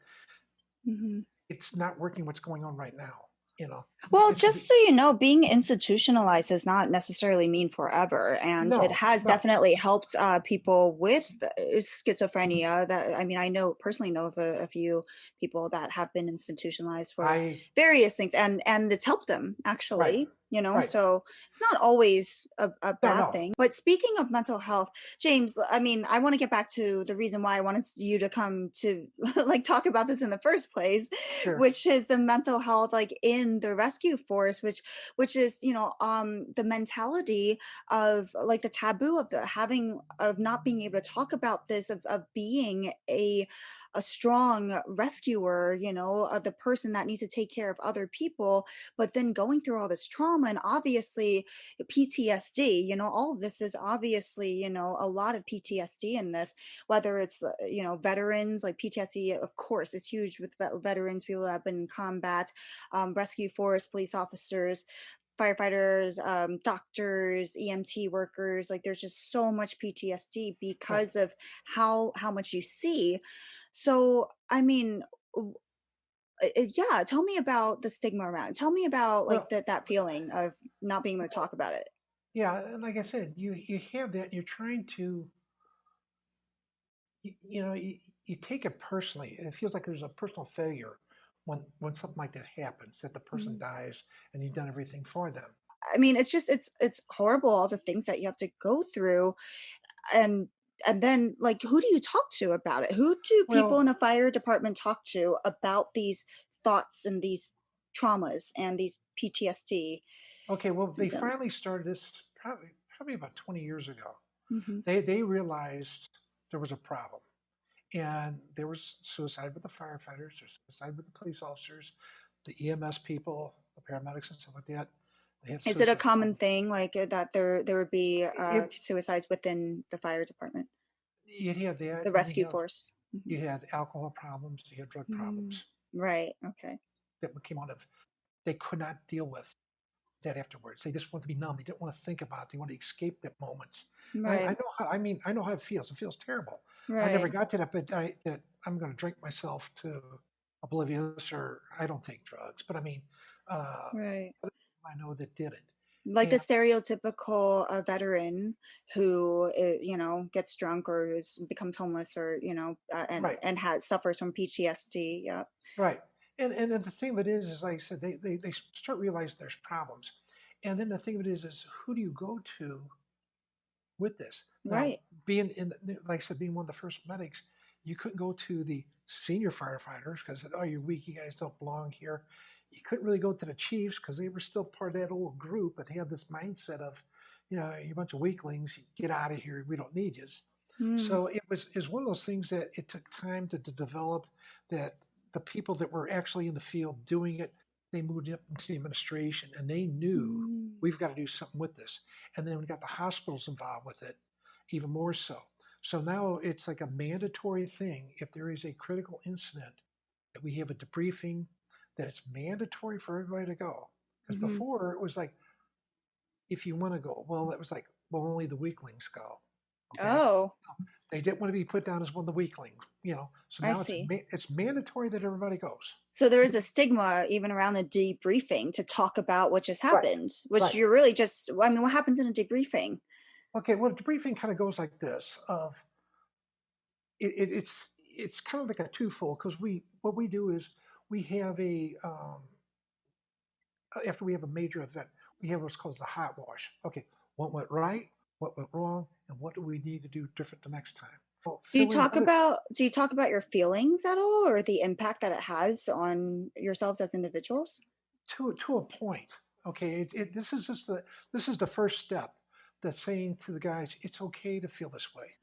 Speaker 1: Mhm.
Speaker 2: it's not working what's going on right now. You know,
Speaker 1: Well,
Speaker 2: it's
Speaker 1: just so you know, being institutionalized does not necessarily mean forever, and it
Speaker 2: no,
Speaker 1: has
Speaker 2: no.
Speaker 1: definitely helped people with schizophrenia. That I mean, I know personally know of a few people that have been institutionalized for
Speaker 2: I
Speaker 1: various things, and it's helped them
Speaker 2: right,
Speaker 1: actually. You know,
Speaker 2: right.
Speaker 1: so it's not always a
Speaker 2: No,
Speaker 1: bad
Speaker 2: no.
Speaker 1: thing. But speaking of mental health, James, I mean, I want to get back to the reason why I wanted you to come to like talk about this in the first place,
Speaker 2: Sure.
Speaker 1: which is the mental health like in the rescue force, which is the mentality of like the taboo of the having of not being able to talk about this, of being a strong rescuer, the person that needs to take care of other people, but then going through all this trauma and obviously PTSD, all of this is obviously, a lot of PTSD in this, whether it's, veterans like PTSD, of course, it's huge with veterans, people that have been in combat, rescue force, police officers, firefighters, doctors, EMT workers. Like there's just so much PTSD
Speaker 2: Right.
Speaker 1: because of how much you see. So, I mean, yeah, tell me about the stigma around it. Tell me about like
Speaker 2: Well,
Speaker 1: that feeling of not being able to talk about it.
Speaker 2: yeah, and like I said, you have that. You're trying to, you take it personally. It feels like there's a personal failure when something like that happens, that the person
Speaker 1: Mhm.
Speaker 2: dies and you've done everything for them.
Speaker 1: I mean, it's just it's horrible all the things that you have to go through, and then like who do you talk to about it? Who do people in
Speaker 2: Well,
Speaker 1: the fire department talk to about these thoughts and these traumas and these PTSD
Speaker 2: okay, well, they
Speaker 1: symptoms?
Speaker 2: finally started this probably about 20 years ago.
Speaker 1: Hmm.
Speaker 2: They realized there was a problem, and there was suicide with the firefighters, there's suicide with the police officers, the EMS people, the paramedics, and stuff like that. They had
Speaker 1: Is it a
Speaker 2: suicide
Speaker 1: common
Speaker 2: problems.
Speaker 1: thing like that there would be
Speaker 2: It
Speaker 1: suicides within the fire department,
Speaker 2: You'd have that,
Speaker 1: the
Speaker 2: and
Speaker 1: rescue force?
Speaker 2: you had alcohol problems, you had drug
Speaker 1: Hmm.
Speaker 2: problems
Speaker 1: Right. Okay.
Speaker 2: that came out of they could not deal with that afterwards. They just wanted to be numb. They didn't want to think about it. They wanted to escape that moments. And I
Speaker 1: Right.
Speaker 2: know how. I mean, I know how it feels. It feels terrible. I never
Speaker 1: Right.
Speaker 2: got to that, but that I'm going to drink myself to oblivious, or I don't take drugs. But I mean,
Speaker 1: Right.
Speaker 2: I know that did it.
Speaker 1: Like the
Speaker 2: And
Speaker 1: stereotypical veteran who gets drunk or becomes homeless, or
Speaker 2: right,
Speaker 1: and has suffers from PTSD. Yeah.
Speaker 2: right. And the thing of it is like I said, they start realizing there's problems. And then the thing of it is who do you go to with this. Now,
Speaker 1: Right.
Speaker 2: being in, like I said, being one of the first medics, you couldn't go to the senior firefighters because, oh, you're weak, you guys don't belong here. You couldn't really go to the chiefs because they were still part of that old group, but they had this mindset of, you're a bunch of weaklings, get out of here, we don't need you.
Speaker 1: Mm.
Speaker 2: So it was one of those things that it took time to develop, that the people that were actually in the field doing it, they moved up into the administration and they knew
Speaker 1: Mm.
Speaker 2: we've got to do something with this. And then we got the hospitals involved with it even more so. So now it's like a mandatory thing. If there is a critical incident, that we have a debriefing, that it's mandatory for everybody to go. Because
Speaker 1: Hmm.
Speaker 2: before it was like, if you want to go, well, it was like, well, only the weaklings go. Okay.
Speaker 1: Oh,
Speaker 2: They didn't want to be put down as one of the weaklings, you know. So
Speaker 1: I
Speaker 2: now it's
Speaker 1: see.
Speaker 2: it's mandatory that everybody goes.
Speaker 1: So there is a stigma even around the debriefing to talk about what just
Speaker 2: Right.
Speaker 1: happened, which
Speaker 2: Right.
Speaker 1: you're really just, I mean, what happens in a debriefing?
Speaker 2: Okay. Well, debriefing kind of goes like this: of it's kind of like a twofold because we what we do is we have a after we have a major event, we have what's called the hot wash. Okay, what went right, what went wrong, and what do we need to do different the next time? Well, fill in other
Speaker 1: Do you talk about your feelings at all or the impact that it has on yourselves as individuals?
Speaker 2: to a point. Okay, this is just the first step. That's saying to the guys, it's okay to feel this way.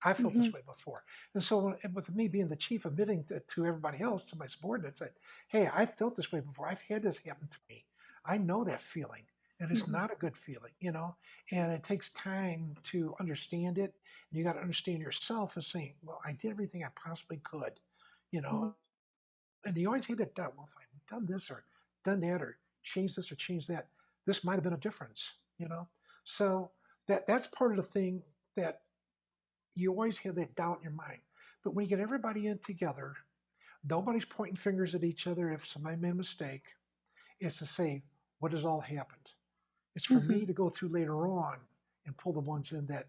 Speaker 2: I felt
Speaker 1: Hmm.
Speaker 2: this way before. And so, with me being the chief, admitting to everybody else, to my subordinates, that, hey, I felt this way before. I've had this happen to me. I know that feeling, and it's
Speaker 1: Hmm.
Speaker 2: not a good feeling, you know. And it takes time to understand it. And you got to understand yourself as saying, well, I did everything I possibly could, you know.
Speaker 1: Hmm.
Speaker 2: And you always hate that doubt. Well, if I'd done this or done that or changed this or changed that, this might have been a difference, you know. So that's part of the thing that you always have that doubt in your mind. But when you get everybody in together, nobody's pointing fingers at each other if somebody made a mistake. It's to say, what has all happened? It's for
Speaker 1: Hmm.
Speaker 2: me to go through later on and pull the ones in that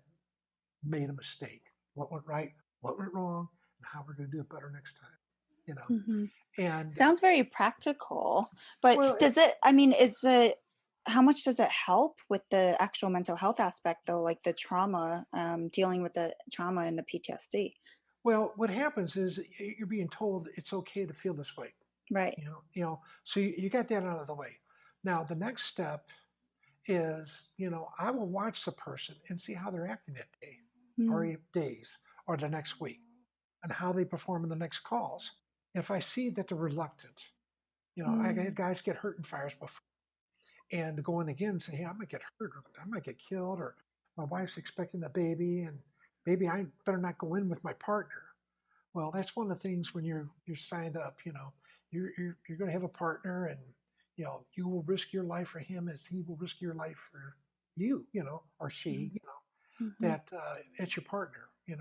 Speaker 2: made a mistake. What went right, what went wrong, and how we're going to do it better next time. You know,
Speaker 1: Hmm.
Speaker 2: and
Speaker 1: Sounds very practical, but
Speaker 2: well,
Speaker 1: does it, I mean, is it, how much does it help with the actual mental health aspect though, like the trauma, dealing with the trauma and the PTSD?
Speaker 2: what happens is you're being told it's okay to feel this way.
Speaker 1: Right.
Speaker 2: So you got that out of the way. Now the next step is, I will watch the person and see how they're acting that day
Speaker 1: Mm.
Speaker 2: or days or the next week and how they perform in the next calls. If I see that they're reluctant, I had
Speaker 1: Mm.
Speaker 2: guys get hurt in fires before and to go in again and say, hey, I might get hurt or I might get killed or my wife's expecting a baby and maybe I better not go in with my partner. Well, that's one of the things when you're signed up, you're going to have a partner and you will risk your life for him as he will risk your life for you, or she,
Speaker 1: Mm-hmm.
Speaker 2: that it's your partner, and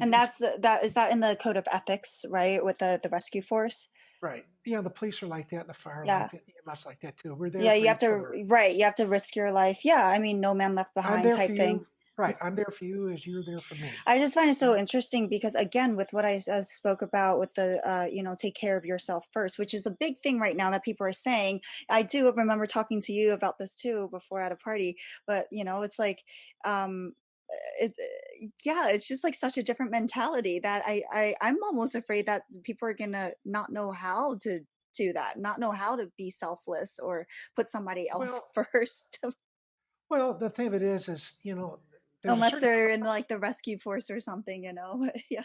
Speaker 1: And
Speaker 2: it's
Speaker 1: that is that in the code of ethics, right? With the rescue force?
Speaker 2: right. The police are like that, the fire like
Speaker 1: Yeah.
Speaker 2: that, EMS like that too. We're there
Speaker 1: Yeah,
Speaker 2: for
Speaker 1: you have
Speaker 2: each
Speaker 1: to,
Speaker 2: other.
Speaker 1: right, you have to risk your life. Yeah, I mean, no man left
Speaker 2: I'm
Speaker 1: behind
Speaker 2: there for
Speaker 1: type thing.
Speaker 2: you. Right. I'm there for you as you're there for me.
Speaker 1: I just find it
Speaker 2: You
Speaker 1: so
Speaker 2: know?
Speaker 1: interesting because again, with what spoke about with the take care of yourself first, which is a big thing right now that people are saying. I do remember talking to you about this too before at a party, but it's like um it, yeah, it's just like such a different mentality that I'm almost afraid that people are gonna not know how to do that, not know how to be selfless or put somebody else
Speaker 2: Well,
Speaker 1: first.
Speaker 2: the thing of it is, there's a
Speaker 1: Unless
Speaker 2: certain
Speaker 1: they're in like the rescue force or something, but yeah.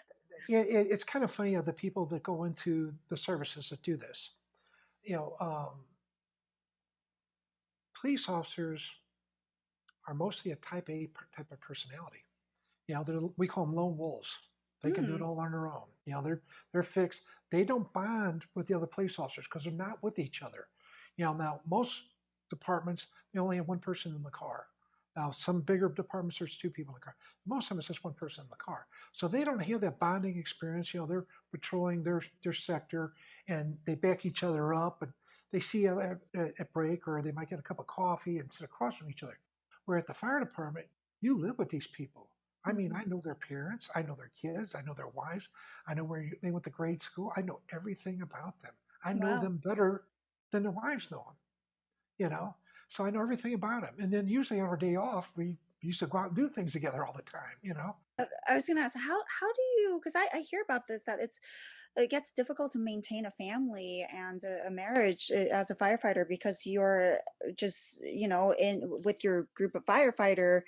Speaker 2: it's kind of funny of the people that go into the services that do this. You know, police officers are mostly a type A type of personality. We call them lone wolves. They can do it
Speaker 1: Hmm.
Speaker 2: all on their own. They're fixed. They don't bond with the other police officers because they're not with each other. Now most departments they only have one person in the car. Now some bigger departments there's two people in the car. Most of them it's just one person in the car. So they don't have that bonding experience. They're patrolling their sector and they back each other up and they see at break or they might get a cup of coffee and sit across from each other. Where at the fire department, you live with these people. I mean,
Speaker 1: Mhm.
Speaker 2: I know their parents, I know their kids, I know their wives, I know they went to grade school, I know everything about them. I know
Speaker 1: Wow.
Speaker 2: them better than their wives know them, you know? So I know everything about them. And then usually on our day off, we used to go out and do things together all the time.
Speaker 1: I was gonna ask how do you, because I hear about this that it gets difficult to maintain a family and a marriage as a firefighter because you're just in with your group of firefighter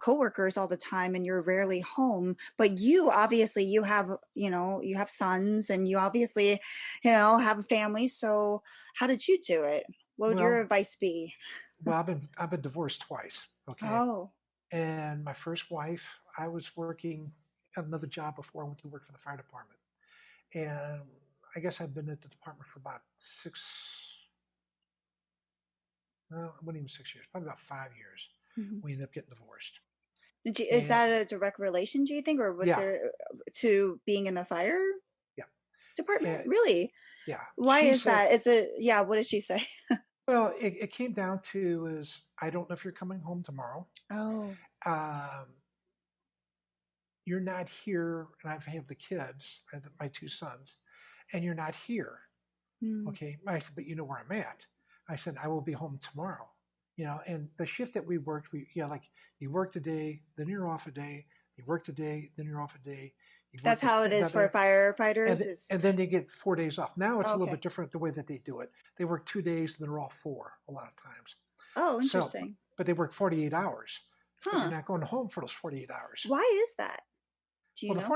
Speaker 1: coworkers all the time and you're rarely home, but you obviously you have sons and you obviously have a family, so how did you do it? What would your
Speaker 2: Well,
Speaker 1: advice be?
Speaker 2: well, I've been divorced twice, okay?
Speaker 1: Oh.
Speaker 2: And my first wife, I was working another job before I went to work for the fire department. And I guess I've been at the department for about well, it wasn't even 6 years, probably about 5 years.
Speaker 1: Mhm.
Speaker 2: We ended up getting divorced.
Speaker 1: Is
Speaker 2: And
Speaker 1: that a direct relation, do you think, or was
Speaker 2: yeah,
Speaker 1: there to being in the fire
Speaker 2: yeah,
Speaker 1: department?
Speaker 2: and
Speaker 1: Really?
Speaker 2: yeah.
Speaker 1: Why
Speaker 2: She
Speaker 1: is
Speaker 2: said,
Speaker 1: that? Is it, yeah, what did she say?
Speaker 2: well, it came down to is I don't know if you're coming home tomorrow.
Speaker 1: Oh.
Speaker 2: Um, you're not here, and I have the kids, my two sons, and you're not here.
Speaker 1: Hmm.
Speaker 2: Okay. I said, but you know where I'm at. I said, I will be home tomorrow. And the shift that we worked, like you work a day, then you're off a day, you work a day, then you're off a day, you
Speaker 1: That's
Speaker 2: work
Speaker 1: how it is for
Speaker 2: another,
Speaker 1: firefighters
Speaker 2: and
Speaker 1: is,
Speaker 2: and then you get 4 days off. Now it's
Speaker 1: oh,
Speaker 2: a little
Speaker 1: okay.
Speaker 2: bit different the way that they do it. They work 2 days and they're off four a lot of times.
Speaker 1: Oh,
Speaker 2: So,
Speaker 1: interesting.
Speaker 2: but they work 48 hours, but you're
Speaker 1: Huh.
Speaker 2: not going home for those 48 hours.
Speaker 1: Why is that? Do you
Speaker 2: Well, the
Speaker 1: know?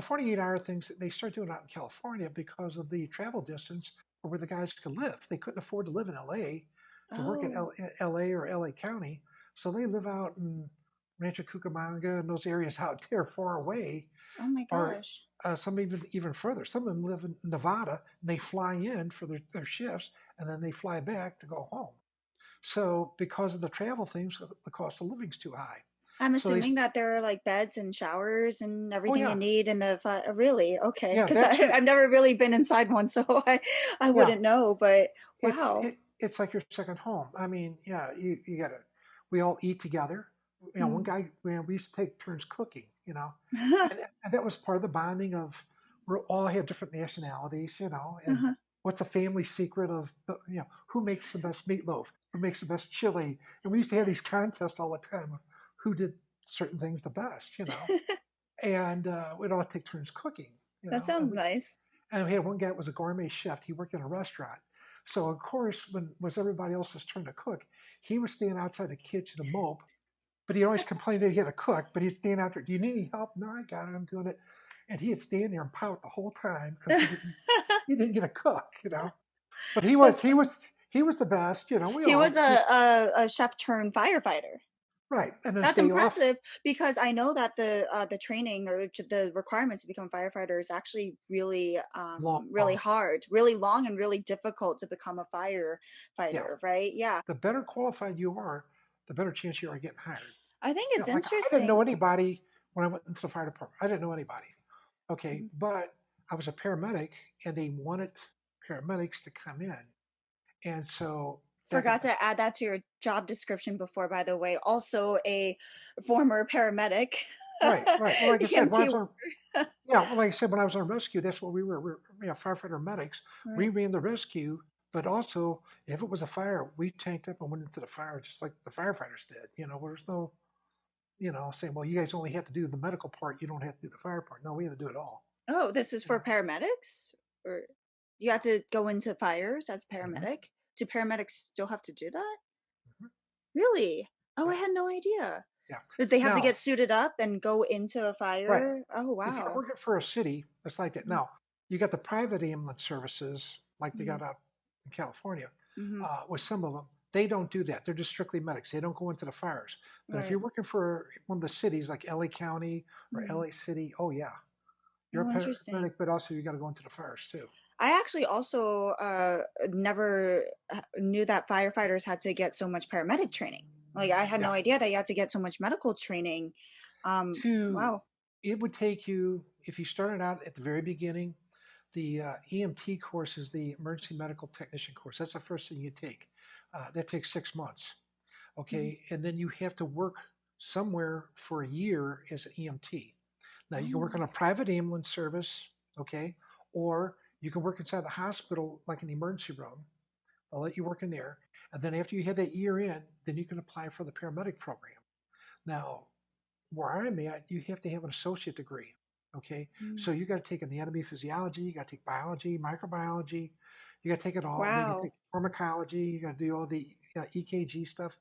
Speaker 2: 48-hour things they start doing out in California because of the travel distance for where the guys could live. They couldn't afford to live in LA to work at
Speaker 1: Oh,
Speaker 2: LA or LA County, so they live out in Rancho Cucamonga and those areas out there far away,
Speaker 1: oh my
Speaker 2: or
Speaker 1: gosh.
Speaker 2: some even further. Some of them live in Nevada and they fly in for their shifts and then they fly back to go home. So because of the travel things, the cost of living's too high.
Speaker 1: I'm
Speaker 2: So they,
Speaker 1: assuming that there are like beds and showers and
Speaker 2: oh
Speaker 1: everything you
Speaker 2: yeah,
Speaker 1: need in the really okay,
Speaker 2: yeah,
Speaker 1: because
Speaker 2: that's your,
Speaker 1: I've never really been inside one, so I
Speaker 2: yeah.
Speaker 1: wouldn't know. But
Speaker 2: It's
Speaker 1: wow.
Speaker 2: it, it's like your second home. I mean, yeah, you gotta. We all eat together. One
Speaker 1: Hmm.
Speaker 2: guy, man, we used to take turns cooking. And that was part of the bonding of we all have different nationalities. And
Speaker 1: Uh-huh.
Speaker 2: what's a family secret of who makes the best meatloaf, who makes the best chili, and we used to have these contests all the time of who did certain things the best. And we'd all take turns cooking. You
Speaker 1: That
Speaker 2: know, and
Speaker 1: sounds
Speaker 2: we
Speaker 1: nice.
Speaker 2: and we had one guy that was a gourmet chef. He worked in a restaurant. So of course, when it was everybody else's turn to cook, he was standing outside the kitchen to mope. But he always complained that he had to cook. But he'd stand out there. Do you need any help? No, I got it. I'm doing it. And he'd stand there and pout the whole time because he didn't get a cook. But he was
Speaker 1: That's
Speaker 2: he was he was the best. We
Speaker 1: he
Speaker 2: all
Speaker 1: was a chef turned firefighter.
Speaker 2: right. And his
Speaker 1: That's
Speaker 2: day off,
Speaker 1: impressive because I know that the training or the requirements to become firefighter is actually really really
Speaker 2: long.
Speaker 1: hard, really long, and really difficult to become a
Speaker 2: Yeah.
Speaker 1: firefighter, right? Yeah.
Speaker 2: The better qualified you are, the better chance you are getting hired.
Speaker 1: I think it's
Speaker 2: Like I didn't know
Speaker 1: interesting.
Speaker 2: anybody when I went into the fire department. I didn't know anybody. Okay,
Speaker 1: Mhm.
Speaker 2: but I was a paramedic and they wanted paramedics to come in. And so back at
Speaker 1: Forgot
Speaker 2: the
Speaker 1: to add that to your job description before, by the way. Also a former paramedic,
Speaker 2: right. Well, like I said, when I
Speaker 1: EMT
Speaker 2: was on
Speaker 1: worker.
Speaker 2: yeah, well, like I said, when I was on rescue, that's what we were. We were firefighter medics. We
Speaker 1: Right.
Speaker 2: ran the rescue, but also if it was a fire, we tanked up and went into the fire just like the firefighters did. There's no, saying, well, you guys only have to do the medical part, you don't have to do the fire part. No, we had to do it all.
Speaker 1: Oh, this is
Speaker 2: You
Speaker 1: for
Speaker 2: know.
Speaker 1: paramedics? Or you have to go into fires as a
Speaker 2: hmm
Speaker 1: paramedic? Do paramedics still have to do that?
Speaker 2: hmm
Speaker 1: Really? Oh, I
Speaker 2: Yeah,
Speaker 1: had no idea.
Speaker 2: yeah.
Speaker 1: Did they have to get
Speaker 2: Now,
Speaker 1: suited up and go into a
Speaker 2: right.
Speaker 1: fire? Oh,
Speaker 2: If you're
Speaker 1: wow.
Speaker 2: working for a city, it's like that.
Speaker 1: Mhm,
Speaker 2: Now, you got the private ambulance services, like they
Speaker 1: mhm,
Speaker 2: got up in California,
Speaker 1: mhm.
Speaker 2: with some of them. They don't do that. They're just strictly medics. They don't go into the fires. But if
Speaker 1: Right.
Speaker 2: you're working for one of the cities like LA County or
Speaker 1: Mhm.
Speaker 2: LA City, oh yeah, you're a
Speaker 1: Oh, interesting.
Speaker 2: paramedic, but also you got to go into the fires too.
Speaker 1: I actually also never knew that firefighters had to get so much paramedic training. Like I had
Speaker 2: Yeah.
Speaker 1: no idea that you had to get so much medical training.
Speaker 2: To
Speaker 1: Wow.
Speaker 2: it would take you if you started out at the very beginning. The EMT course is the emergency medical technician course. That's the first thing you take. That takes 6 months.
Speaker 1: Mhm.
Speaker 2: Okay, and then you have to work somewhere for a year as an EMT. Now you can work
Speaker 1: Oh.
Speaker 2: on a private ambulance service, okay, or you can work inside the hospital like an emergency room. They'll let you work in there, and then after you have that year in, then you can apply for the paramedic program. Now, where I'm at, you have to have an associate degree. Okay,
Speaker 1: Mm.
Speaker 2: so you got to take anatomy, physiology, you got to take biology, microbiology, you got to take it all, and then you
Speaker 1: Wow.
Speaker 2: take pharmacology, you got to do all the EKG stuff.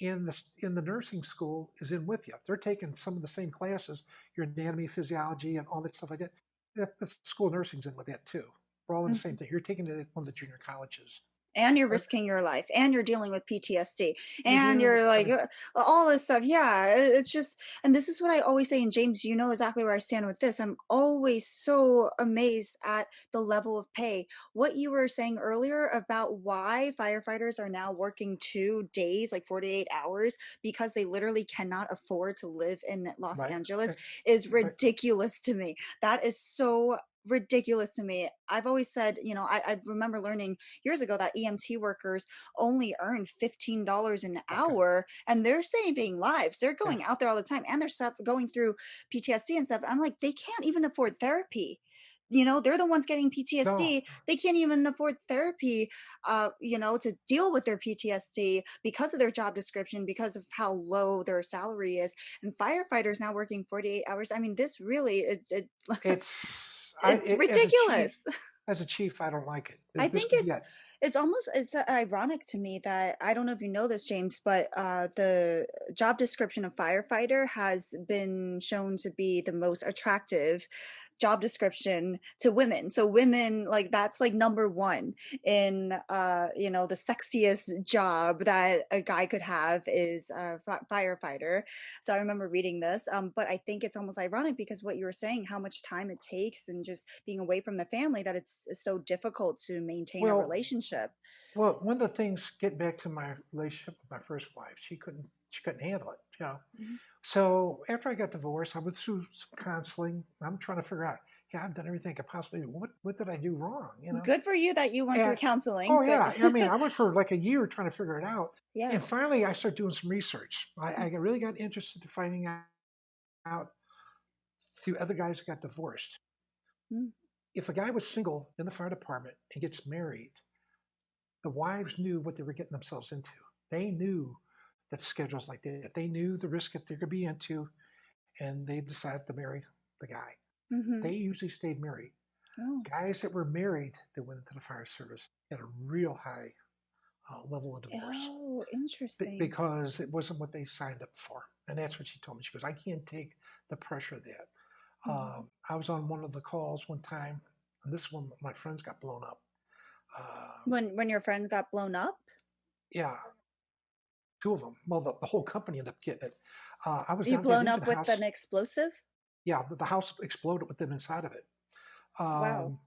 Speaker 2: In the nursing school is in with you. They're taking some of the same classes, your anatomy, physiology, and all that stuff like that. The school of nursing's in with that too. We're all in the same
Speaker 1: Mhm.
Speaker 2: thing. You're taking it at one of the junior colleges.
Speaker 1: and you're
Speaker 2: But
Speaker 1: risking your life, and you're dealing with PTSD,
Speaker 2: you
Speaker 1: and
Speaker 2: do
Speaker 1: you're like
Speaker 2: everything.
Speaker 1: all this stuff. Yeah, it's just, and this is what I always say. And James, you know exactly where I stand with this. I'm always so amazed at the level of pay. What you were saying earlier about why firefighters are now working 2 days, like 48 hours, because they literally cannot afford to live in Los
Speaker 2: Right.
Speaker 1: Angeles,
Speaker 2: Uh,
Speaker 1: is
Speaker 2: Right.
Speaker 1: ridiculous to me. That is so ridiculous to me. I've always said, I remember learning years ago that EMT workers only earn $15 an
Speaker 2: Okay.
Speaker 1: hour, and they're saving lives. They're
Speaker 2: Yeah.
Speaker 1: going out there all the time, and they're going through PTSD and stuff. I'm like, they can't even afford therapy. They're the ones getting
Speaker 2: No.
Speaker 1: PTSD. They can't even afford therapy, to deal with their PTSD because of their job description, because of how low their salary is. And firefighters now working 48 hours. I mean, this really, it's
Speaker 2: As a chief,
Speaker 1: ridiculous.
Speaker 2: I don't like it.
Speaker 1: I
Speaker 2: This
Speaker 1: think
Speaker 2: would be it.
Speaker 1: it's ironic to me that, I don't know if you know this, James, but the job description of firefighter has been shown to be the most attractive job description to women. So women, like, that's like number one in the sexiest job that a guy could have is a firefighter. So I remember reading this, but I think it's almost ironic because what you were saying, how much time it takes and just being away from the family, that it's so difficult to maintain a
Speaker 2: Well,
Speaker 1: relationship.
Speaker 2: well, one of the things, getting back to my relationship with my first wife, she couldn't handle it, you know.
Speaker 1: Mhm.
Speaker 2: So after I got divorced, I went through some counseling. I'm trying to figure out, yeah, I've done everything I could possibly do. What did I do wrong, you know?
Speaker 1: Good for you that you went through
Speaker 2: And
Speaker 1: counseling.
Speaker 2: oh
Speaker 1: Good.
Speaker 2: yeah, I mean, I went for like a year trying to figure it out,
Speaker 1: Yeah.
Speaker 2: and finally I started doing some research. I really got interested in finding out through other guys that got divorced.
Speaker 1: Mm.
Speaker 2: If a guy was single in the fire department and gets married, the wives knew what they were getting themselves into. They knew that schedules like that. They knew the risk that they could be into, and they decided to marry the guy.
Speaker 1: Mm-hmm.
Speaker 2: They usually stayed married.
Speaker 1: Oh.
Speaker 2: Guys that were married that went into the fire service had a real high level of divorce
Speaker 1: Oh, interesting.
Speaker 2: because it wasn't what they signed up for. And that's what she told me. She goes, I can't take the pressure of that.
Speaker 1: Mhm.
Speaker 2: I was on one of the calls one time, and this one, my friends got blown up. Uh,
Speaker 1: When your friend got blown up?
Speaker 2: yeah, two of them. Well, the whole company ended up getting it. I was
Speaker 1: You
Speaker 2: down at that
Speaker 1: blown
Speaker 2: engine
Speaker 1: up with
Speaker 2: house.
Speaker 1: an explosive?
Speaker 2: Yeah, the house exploded with them inside of it.
Speaker 1: Wow.
Speaker 2: Um,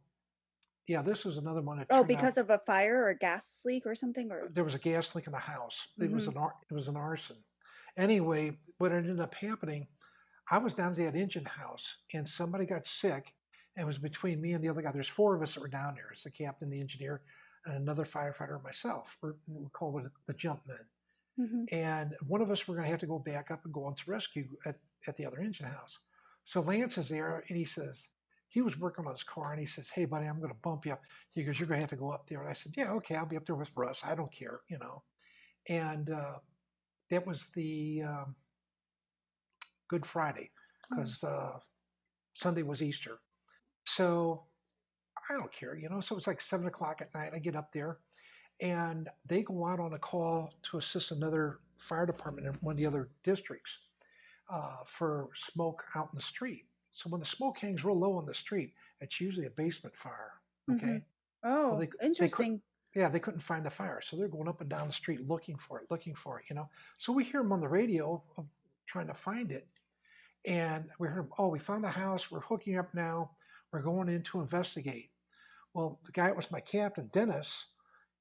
Speaker 2: yeah, this was another one that
Speaker 1: Oh,
Speaker 2: turned out
Speaker 1: because of a fire or a gas leak or something, or?
Speaker 2: there was a gas leak in the house.
Speaker 1: Mhm.
Speaker 2: It was an arson. Anyway, what ended up happening, I was down at that engine house and somebody got sick. And it was between me and the other guy. There's four of us that were down there. It's the captain, the engineer, and another firefighter and myself. We call it the jump men.
Speaker 1: Mhm.
Speaker 2: And one of us were going to have to go back up and go on to rescue at the other engine house. So Lance is there and he says, he was working on his car and he says, hey, buddy, I'm going to bump you up. He goes, you're going to have to go up there. And I said, yeah, okay, I'll be up there with Russ. I don't care, you know. And that was the Good Friday
Speaker 1: Oh.
Speaker 2: because Sunday was Easter. So I don't care, you know. So it's like 7 o'clock at night. I get up there and they go out on a call to assist another fire department in one of the other districts for smoke out in the street. So when the smoke hangs real low on the street, it's usually a basement fire. Okay.
Speaker 1: Mhm.
Speaker 2: Well,
Speaker 1: Oh,
Speaker 2: they could
Speaker 1: interesting.
Speaker 2: yeah, they couldn't find the fire, so they're going up and down the street looking for it. You know. So we hear them on the radio trying to find it, and we heard, oh, we found the house. We're hooking up now. We're going in to investigate. Well, the guy that was my captain, Dennis,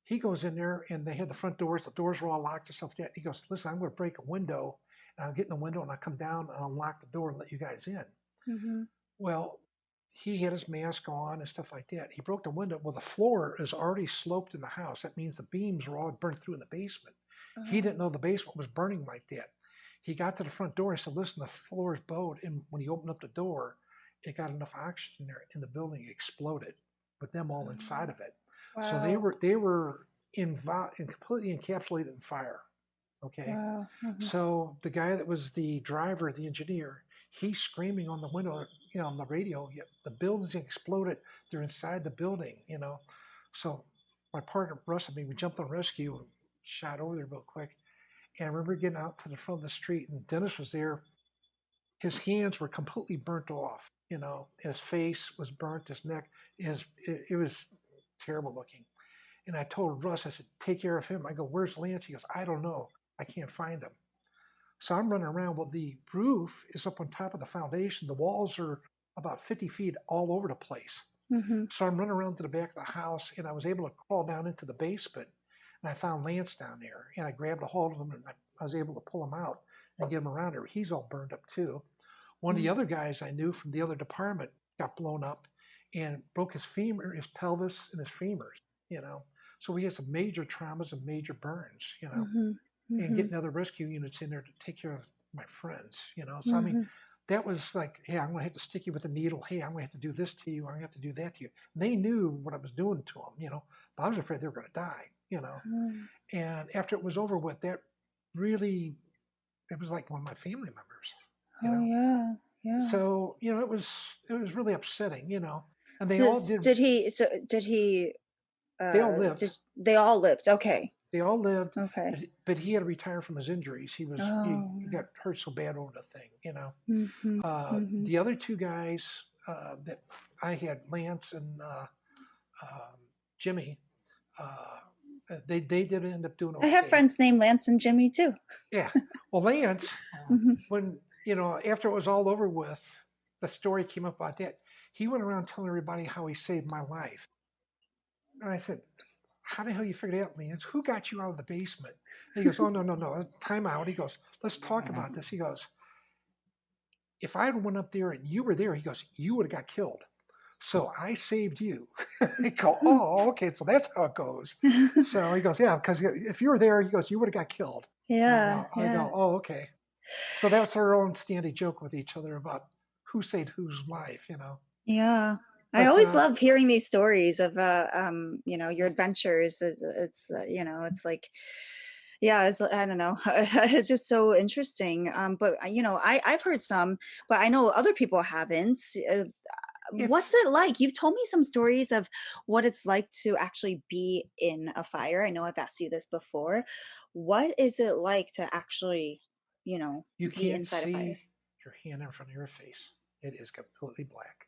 Speaker 2: he goes in there and they had the front doors. The doors were all locked and stuff like that. He goes, listen, I'm going to break a window and I'll get in the window and I'll come down and unlock the door and let you guys in.
Speaker 1: Mhm.
Speaker 2: Well, he had his mask on and stuff like that. He broke the window. Well, the floor is already sloped in the house. That means the beams were all burnt through in the basement. He didn't
Speaker 1: Oh.
Speaker 2: know the basement was burning like that. He got to the front door and said, listen, the floor is bowed. And when he opened up the door, it got enough oxygen there and the building exploded with them all inside
Speaker 1: Oh.
Speaker 2: of it. So
Speaker 1: Wow.
Speaker 2: they were involved and completely encapsulated in fire. Okay.
Speaker 1: Wow. Mhm.
Speaker 2: So the guy that was the driver, the engineer, he's screaming on the window, you know, on the radio. Yeah, the building's exploded. They're inside the building, you know. So my partner Russ and me, we jumped on rescue and shot over there real quick. And I remember getting out to the front of the street, and Dennis was there. His hands were completely burnt off, you know. His face was burnt. His neck, it was terrible looking. And I told Russ, I said, take care of him. I go, where's Lance? He goes, I don't know. I can't find him. So I'm running around. Well, the roof is up on top of the foundation. The walls are about 50 feet all over the place.
Speaker 1: Mm-hmm.
Speaker 2: So I'm running around to the back of the house, and I was able to crawl down into the basement, and I found Lance down there, and I grabbed a hold of him, and I was able to pull him out and get him around there. He's all burned up too. One of the other guys I knew from the other department got blown up and broke his femur, his pelvis, and his femurs. You know, so we had some major traumas and major burns. You know,
Speaker 1: Mm-hmm.
Speaker 2: and
Speaker 1: Mm-hmm.
Speaker 2: getting other rescue units in there to take care of my friends. You know, so I mean,
Speaker 1: Mm-hmm.
Speaker 2: that was like, hey, I'm gonna have to stick you with a needle. Hey, I'm gonna have to do this to you. I'm gonna have to do that to you. And they knew what I was doing to them. You know, but I was afraid they were gonna die. You know,
Speaker 1: Mm.
Speaker 2: and after it was over with, that really, it was like one of my family members. You
Speaker 1: Oh
Speaker 2: know,
Speaker 1: yeah, yeah.
Speaker 2: so you know, it was really upsetting. You know, and they
Speaker 1: Did,
Speaker 2: all did.
Speaker 1: did he? So did he?
Speaker 2: They all lived.
Speaker 1: Just they all lived. Okay.
Speaker 2: They all lived,
Speaker 1: Okay.
Speaker 2: but he had to retire from his injuries. He
Speaker 1: Oh.
Speaker 2: got hurt so bad over the thing. You know.
Speaker 1: Mm-hmm. Mm-hmm.
Speaker 2: The other two guys that I had, Lance and um, Jimmy, they did end up doing
Speaker 1: I have
Speaker 2: okay.
Speaker 1: friends named Lance and Jimmy too.
Speaker 2: Yeah. Well, Lance,
Speaker 1: Mm-hmm.
Speaker 2: when after it was all over with, the story came up about that. He went around telling everybody how he saved my life, and I said, "How the hell you figured it out, Lance? Who got you out of the basement?" And he goes, "Oh, no, no, no, time out." He goes, "Let's talk about this." He goes, "If I had went up there and you were there," he goes, "you would have got killed. So I saved you." I go, "Oh, okay, so that's how it goes." So he goes, "Yeah, because if you were there," he goes, "you would have got killed."
Speaker 1: Yeah,
Speaker 2: I
Speaker 1: yeah,
Speaker 2: go, "Oh, okay." So that's our own standing joke with each other about who saved whose life, you know.
Speaker 1: yeah. I
Speaker 2: But
Speaker 1: always love hearing these stories of your adventures. It's it's like, yeah, it's I don't know, it's just so interesting. But I've heard some, but I know other people haven't. What's
Speaker 2: it's
Speaker 1: it like? You've told me some stories of what it's like to actually be in a fire. I know I've asked you this before. What is it like to actually,
Speaker 2: you
Speaker 1: be
Speaker 2: can't
Speaker 1: inside a fire?
Speaker 2: see your hand in front of your face. It is completely black.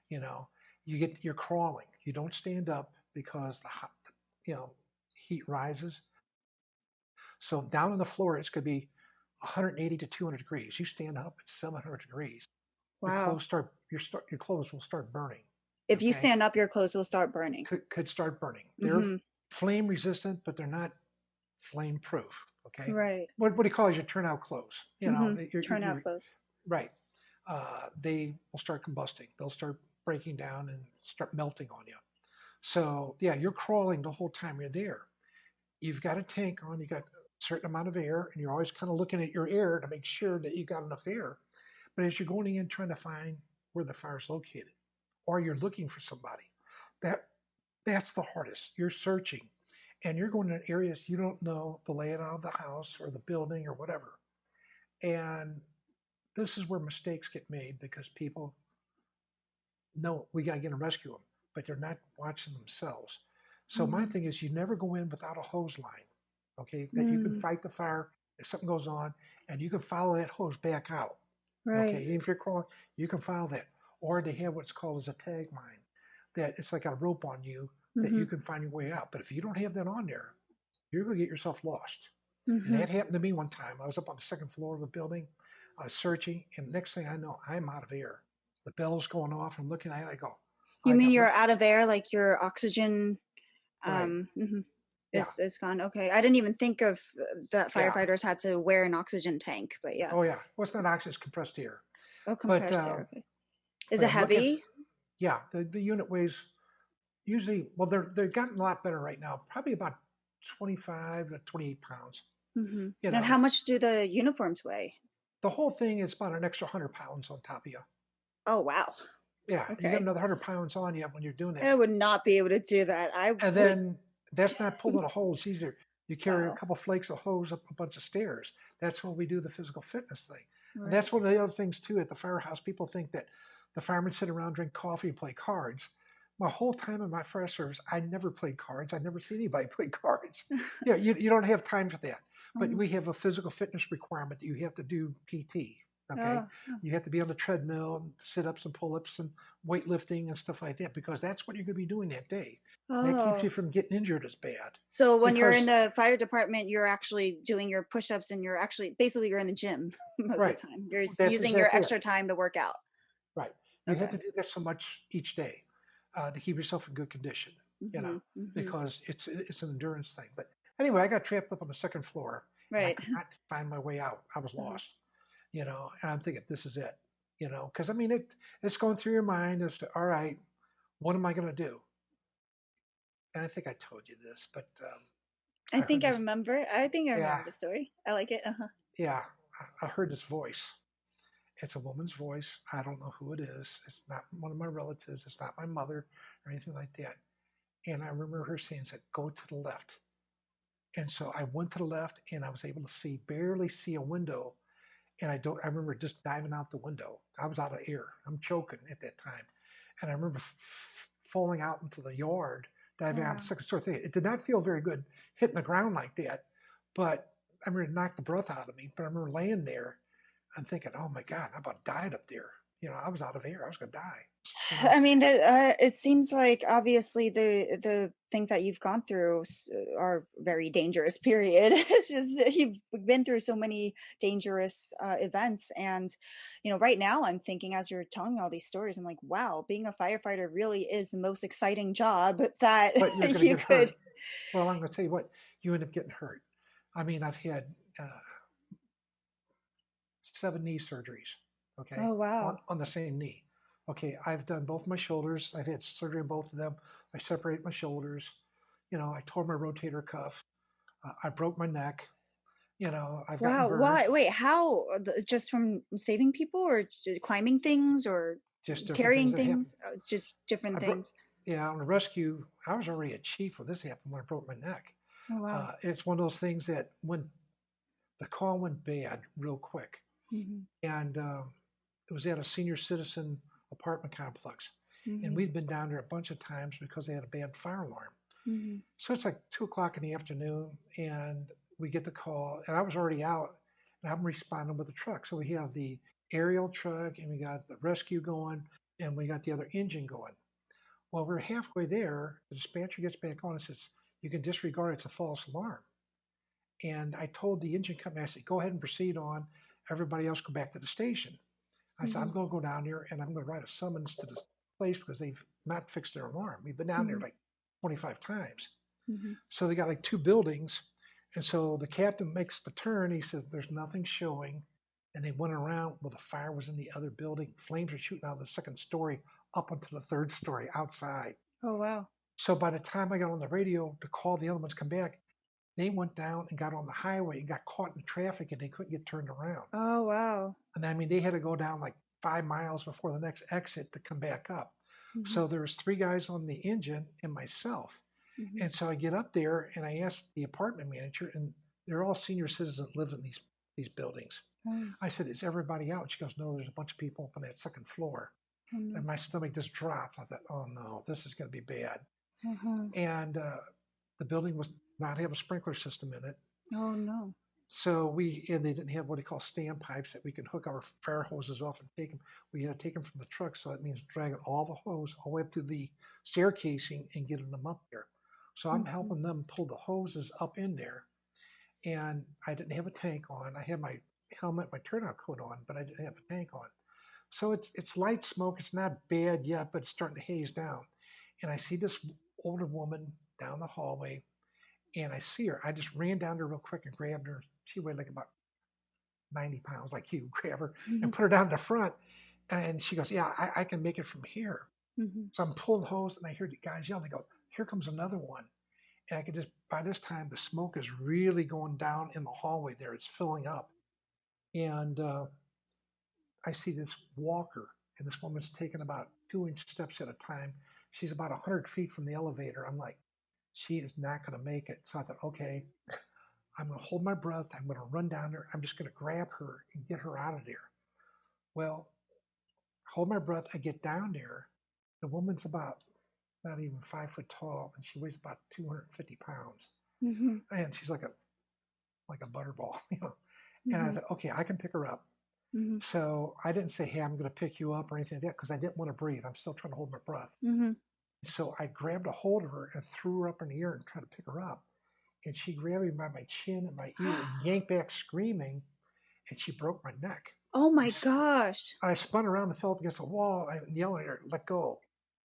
Speaker 2: You know, you're crawling. You don't stand up because the hot, you know, heat rises. So down on the floor, it's going to be 180 to 200 degrees. You stand up, it's 700 degrees. Your
Speaker 1: Wow.
Speaker 2: clothes your clothes will start burning.
Speaker 1: If you
Speaker 2: Okay,
Speaker 1: stand up, your clothes will start burning.
Speaker 2: could start burning. They're
Speaker 1: Hmm.
Speaker 2: flame resistant, but they're not flame proof. Okay,
Speaker 1: Right.
Speaker 2: what do you call it? Your turnout clothes. You know,
Speaker 1: Hmm. Turnout clothes.
Speaker 2: right. They will start combusting. They'll start breaking down and start melting on you. So yeah, you're crawling the whole time you're there. You've got a tank on. You got a certain amount of air, and you're always kind of looking at your air to make sure that you got enough air. But as you're going in trying to find where the fire is located, or you're looking for somebody, that that's the hardest. You're searching, and you're going in areas you don't know the layout of the house or the building or whatever. And this is where mistakes get made because people know we got to get and rescue them, but they're not watching themselves. So my
Speaker 1: Mm.
Speaker 2: thing is, you never go in without a hose line, okay? That you can
Speaker 1: Mm.
Speaker 2: fight the fire if something goes on, and you can follow that hose back out. Okay,
Speaker 1: Right.
Speaker 2: even if you're crawling, you can follow that. Or they have what's called as a tag line, that it's like a rope on you that
Speaker 1: Hmm.
Speaker 2: you can find your way out. But if you don't have that on there, you're going to get yourself lost. And
Speaker 1: Hmm.
Speaker 2: that happened to me one time. I was up on the second floor of a building, searching, and next thing I know, I'm out of air. The bell's going off. I'm looking at it. I go,
Speaker 1: You
Speaker 2: I
Speaker 1: mean
Speaker 2: got
Speaker 1: you're
Speaker 2: less.
Speaker 1: out of air, like your oxygen
Speaker 2: Right.
Speaker 1: mhm,
Speaker 2: Yeah.
Speaker 1: is gone? Okay. I didn't even think of that
Speaker 2: Yeah.
Speaker 1: firefighters had to wear an oxygen tank, but yeah.
Speaker 2: Oh, yeah. Well, it's not oxygen, it's compressed air.
Speaker 1: Oh,
Speaker 2: But
Speaker 1: compressed air. Okay. Is
Speaker 2: but
Speaker 1: it
Speaker 2: I'm looking.
Speaker 1: heavy?
Speaker 2: Yeah, the unit weighs usually. Well, they've gotten a lot better right now. Probably about 25 to 28 pounds.
Speaker 1: Hmm.
Speaker 2: You
Speaker 1: And
Speaker 2: know,
Speaker 1: how much do the uniforms weigh?
Speaker 2: the whole thing is about an extra 100 pounds on top of you.
Speaker 1: Oh, wow.
Speaker 2: Yeah, you got
Speaker 1: Okay.
Speaker 2: another 100 pounds on you when you're doing
Speaker 1: I
Speaker 2: that.
Speaker 1: would not be able to do that. I
Speaker 2: And
Speaker 1: would.
Speaker 2: then that's not pulling a hose either. You carry a
Speaker 1: Wow.
Speaker 2: couple flakes of hose up a bunch of stairs. That's when we do the physical fitness thing. And
Speaker 1: Right.
Speaker 2: that's one of the other things too at the firehouse. People think that the firemen sit around, drink coffee, and play cards. My whole time in my fire service, I never played cards. I never see anybody play cards. You don't have time for that. But
Speaker 1: Um,
Speaker 2: we have a physical fitness requirement that you have to do PT. Okay,
Speaker 1: Oh, oh,
Speaker 2: you have to be on the treadmill, and sit-ups and pull-ups and weightlifting and stuff like that because that's what you're going to be doing that day. That keeps you
Speaker 1: oh.
Speaker 2: from getting injured as bad.
Speaker 1: So when you're in
Speaker 2: Because
Speaker 1: the fire department, you're actually doing your push-ups and you're actually basically you're in the gym most of
Speaker 2: right,
Speaker 1: the time. You're
Speaker 2: that's
Speaker 1: using your
Speaker 2: exactly it.
Speaker 1: extra time to work out.
Speaker 2: Right, you have
Speaker 1: Okay.
Speaker 2: to do that so much each day to keep yourself in good condition. You know,
Speaker 1: Mhm. Mhm.
Speaker 2: because it's an endurance thing. But anyway, I got trapped up on the second floor and I
Speaker 1: Right.
Speaker 2: could not find my way out. I was
Speaker 1: Uh-huh.
Speaker 2: lost. And I'm thinking, this is it. Because I mean, it's going through your mind as to, all right, what am I going to do? And I think I told you this, but
Speaker 1: I
Speaker 2: I heard
Speaker 1: think I
Speaker 2: this.
Speaker 1: remember. I think I
Speaker 2: Yeah,
Speaker 1: remember the story. I like it. Uh-huh.
Speaker 2: yeah. I heard this voice. It's a woman's voice. I don't know who it is. It's not one of my relatives. It's not my mother or anything like that. And I remember her saying, said, go to the left. And so I went to the left and I was able to barely see a window. And I remember just diving out the window. I was out of air. I'm choking at that time. And I remember falling out into the yard,
Speaker 1: Oh
Speaker 2: diving out the
Speaker 1: wow.
Speaker 2: second story thing. It did not feel very good hitting the ground like that, but I remember it knocked the breath out of me. But I remember laying there and thinking, oh my God, I about died up there. I was out of air. I was going to die. You know,
Speaker 1: I mean, it seems like obviously the things that you've gone through are very dangerous. Period. It's just you've been through so many dangerous events, and right now I'm thinking as you're telling me all these stories, I'm like, wow, being a firefighter really is the most exciting job that
Speaker 2: but you're going to
Speaker 1: you
Speaker 2: get
Speaker 1: could.
Speaker 2: hurt. Well, I'm going to tell you what, you end up getting hurt. I mean, I've had uh, 7 knee surgeries, okay,
Speaker 1: Oh
Speaker 2: on,
Speaker 1: wow,
Speaker 2: on the same knee. Okay, I've done both my shoulders. I've had surgery on both of them. I separated my shoulders. I tore my rotator cuff. I broke my neck. I've gotten
Speaker 1: wow.
Speaker 2: burned.
Speaker 1: Why? Wait, how? Just from saving people, or climbing things, or
Speaker 2: Just different things
Speaker 1: carrying
Speaker 2: that happen.
Speaker 1: things? It's just different
Speaker 2: I broke.
Speaker 1: things.
Speaker 2: Yeah, on the rescue, I was already a chief when this happened when I broke my neck.
Speaker 1: Oh wow.
Speaker 2: It's one of those things that when the call went bad real quick,
Speaker 1: Mhm.
Speaker 2: and it was at a senior citizen apartment complex. And
Speaker 1: Mhm.
Speaker 2: we'd been down there a bunch of times because they had a bad fire alarm.
Speaker 1: Mhm.
Speaker 2: So it's like 2 o'clock in the afternoon, and we get the call, and I was already out, and I'm responding with the truck. So we have the aerial truck, and we got the rescue going, and we got the other engine going. Well, we're halfway there. The dispatcher gets back on and says, "You can disregard it. It's a false alarm." And I told the engine company, I said, "Go ahead and proceed on. Everybody else go back to the station." I said, I'm
Speaker 1: Mhm.
Speaker 2: going to go down there and I'm going to write a summons to this place because they've not fixed their alarm. We've been down there
Speaker 1: Mhm.
Speaker 2: like 25 times.
Speaker 1: Mhm.
Speaker 2: So they got like 2 buildings. And so the captain makes the turn. He says, there's nothing showing. And they went around. Well, the fire was in the other building. Flames were shooting out of the second story up onto the third story outside.
Speaker 1: Oh wow.
Speaker 2: So by the time I got on the radio to call the other ones come back, they went down and got on the highway and got caught in traffic and they couldn't get turned around.
Speaker 1: Oh wow.
Speaker 2: And I mean, they had to go down like 5 miles before the next exit to come back up.
Speaker 1: Mhm.
Speaker 2: So there was 3 guys on the engine and myself.
Speaker 1: Mhm.
Speaker 2: And so I get up there and I asked the apartment manager, and they're all senior citizens that live in these buildings.
Speaker 1: Oh,
Speaker 2: I said, "Is everybody out?" She goes, "No, there's a bunch of people up on that second floor."
Speaker 1: oh no.
Speaker 2: And my stomach just dropped. I thought, "Oh no, this is going to be bad."
Speaker 1: Uh-huh.
Speaker 2: And the building was not have a sprinkler system in it.
Speaker 1: Oh no.
Speaker 2: So and they didn't have what they call standpipes that we can hook our fire hoses off and take them. We had to take them from the truck. So that means dragging all the hose all the way up to the staircasing and getting them up there. So I'm
Speaker 1: Mhm.
Speaker 2: helping them pull the hoses up in there. And I didn't have a tank on. I had my helmet, my turnout coat on, but I didn't have a tank on. So it's light smoke. It's not bad yet, but it's starting to haze down. And I see this older woman down the hallway, and I see her. I just ran down there real quick and grabbed her. She weighed like about 90 pounds, like you, grab her and
Speaker 1: Mhm.
Speaker 2: put her down the front. And she goes, "Yeah, I can make it from here."
Speaker 1: Mhm.
Speaker 2: So I'm pulling hose and I hear the guys yell. They go, "Here comes another one." And I could just, by this time, the smoke is really going down in the hallway there. It's filling up. And I see this walker, and this woman's taking about 2-inch steps at a time. She's about 100 feet from the elevator. I'm like, she is not going to make it. So I thought, okay, I'm going to hold my breath. I'm going to run down there. I'm just going to grab her and get her out of there. Well, hold my breath. I get down there. The woman's about not even 5 foot tall, and she weighs about 250 pounds.
Speaker 1: Mhm.
Speaker 2: And she's like a butterball. And I
Speaker 1: Mhm.
Speaker 2: thought, okay, I can pick her up.
Speaker 1: Mhm.
Speaker 2: So I didn't say, hey, I'm going to pick you up or anything like that because I didn't want to breathe. I'm still trying to hold my breath.
Speaker 1: Mhm.
Speaker 2: So I grabbed a hold of her and threw her up in the air and tried to pick her up. And she grabbed me by my chin and my ear and yanked back screaming, and she broke my neck.
Speaker 1: Oh
Speaker 2: I,
Speaker 1: my gosh.
Speaker 2: I spun around and fell up against the wall and yelling at her, let go,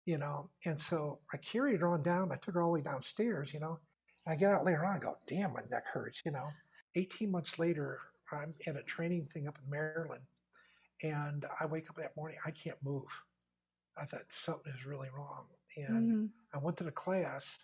Speaker 2: And so I carried her on down. I took her all the way downstairs. I get out later on, I go, damn, my neck hurts. 18 months later, I'm at a training thing up in Maryland, and I wake up that morning, I can't move. I thought something is really wrong. And
Speaker 1: Mhm.
Speaker 2: I went to the class,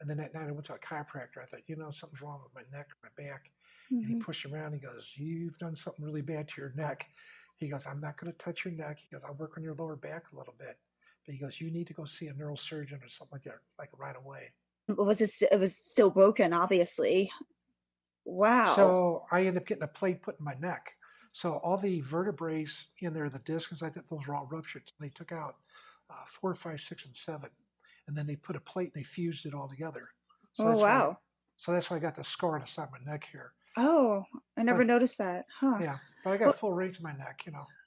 Speaker 2: and then that night I went to a chiropractor. I thought, something's wrong with my neck, my back. And he
Speaker 1: Mhm.
Speaker 2: pushed around. He goes, you've done something really bad to your neck. He goes, I'm not going to touch your neck. He goes, I'll work on your lower back a little bit. But he goes, you need to go see a neurosurgeon or something like that, like right away.
Speaker 1: It was still broken, obviously. Wow.
Speaker 2: So I ended up getting a plate put in my neck. So all the vertebrae in there, the discs, I think those were all ruptured. They took out 4, 5, 6, and 7, and then they put a plate and they fused it all together. So
Speaker 1: Oh,
Speaker 2: that's why,
Speaker 1: wow.
Speaker 2: so that's why I got the scar on the side of my neck here.
Speaker 1: Oh, I never
Speaker 2: But
Speaker 1: noticed that. Huh.
Speaker 2: yeah, but I got
Speaker 1: Well,
Speaker 2: full range in my neck.